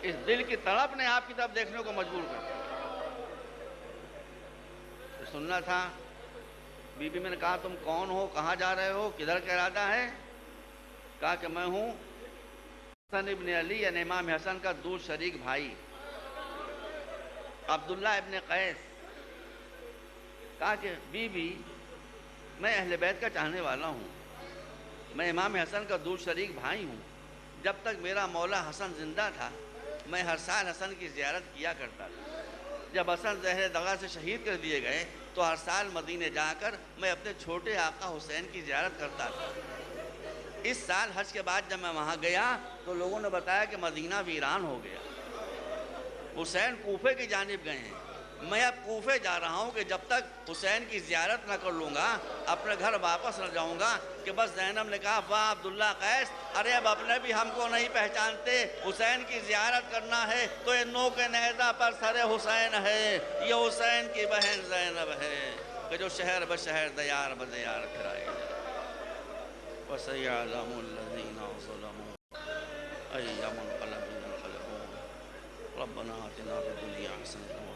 اس دل کی تڑپ نے آپ کی طرف دیکھنے کو مجبور کر دیا۔ سننا تھا۔ بی بی میں نے کہا تم کون ہو، کہاں جا رہے ہو، کدھر کا ارادہ ہے؟ کہا کہ میں ہوں حسن ابن علی یعنی امام حسن کا دور شریک بھائی عبداللہ ابن قیس۔ کہا کہ بی بی میں اہل بیت کا چاہنے والا ہوں، میں امام حسن کا دور شریک بھائی ہوں۔ جب تک میرا مولا حسن زندہ تھا میں ہر سال حسن کی زیارت کیا کرتا تھا۔ جب حسن زہر دغا سے شہید کر دیے گئے تو ہر سال مدینے جا کر میں اپنے چھوٹے آقا حسین کی زیارت کرتا تھا۔ اس سال حج کے بعد جب میں وہاں گیا تو لوگوں نے بتایا کہ مدینہ ویران ہو گیا، حسین کوفے کی جانب گئے ہیں۔ میں اب کوفے جا رہا ہوں کہ جب تک حسین کی زیارت نہ کر لوں گا اپنے گھر واپس نہ جاؤں گا۔ کہ بس زینب نے کہا واہ عبداللہ قیس، ارے اب اپنے بھی ہم کو نہیں پہچانتے، حسین کی زیارت کرنا ہے تو یہ نو کے نیزہ پر سر حسین ہے، یہ حسین کی بہن زینب ہے کہ جو شہر بشہر دیار بدیار پھرائے گا۔ وَسَيَعْلَمُ الَّذِينَ ظَلَمُوا أَيَّ مُنْقَلَبٍ يَنْقَلِبُونَ رَبَّنَا آتِنَا فِي الدُّنْيَا حَسَنَةً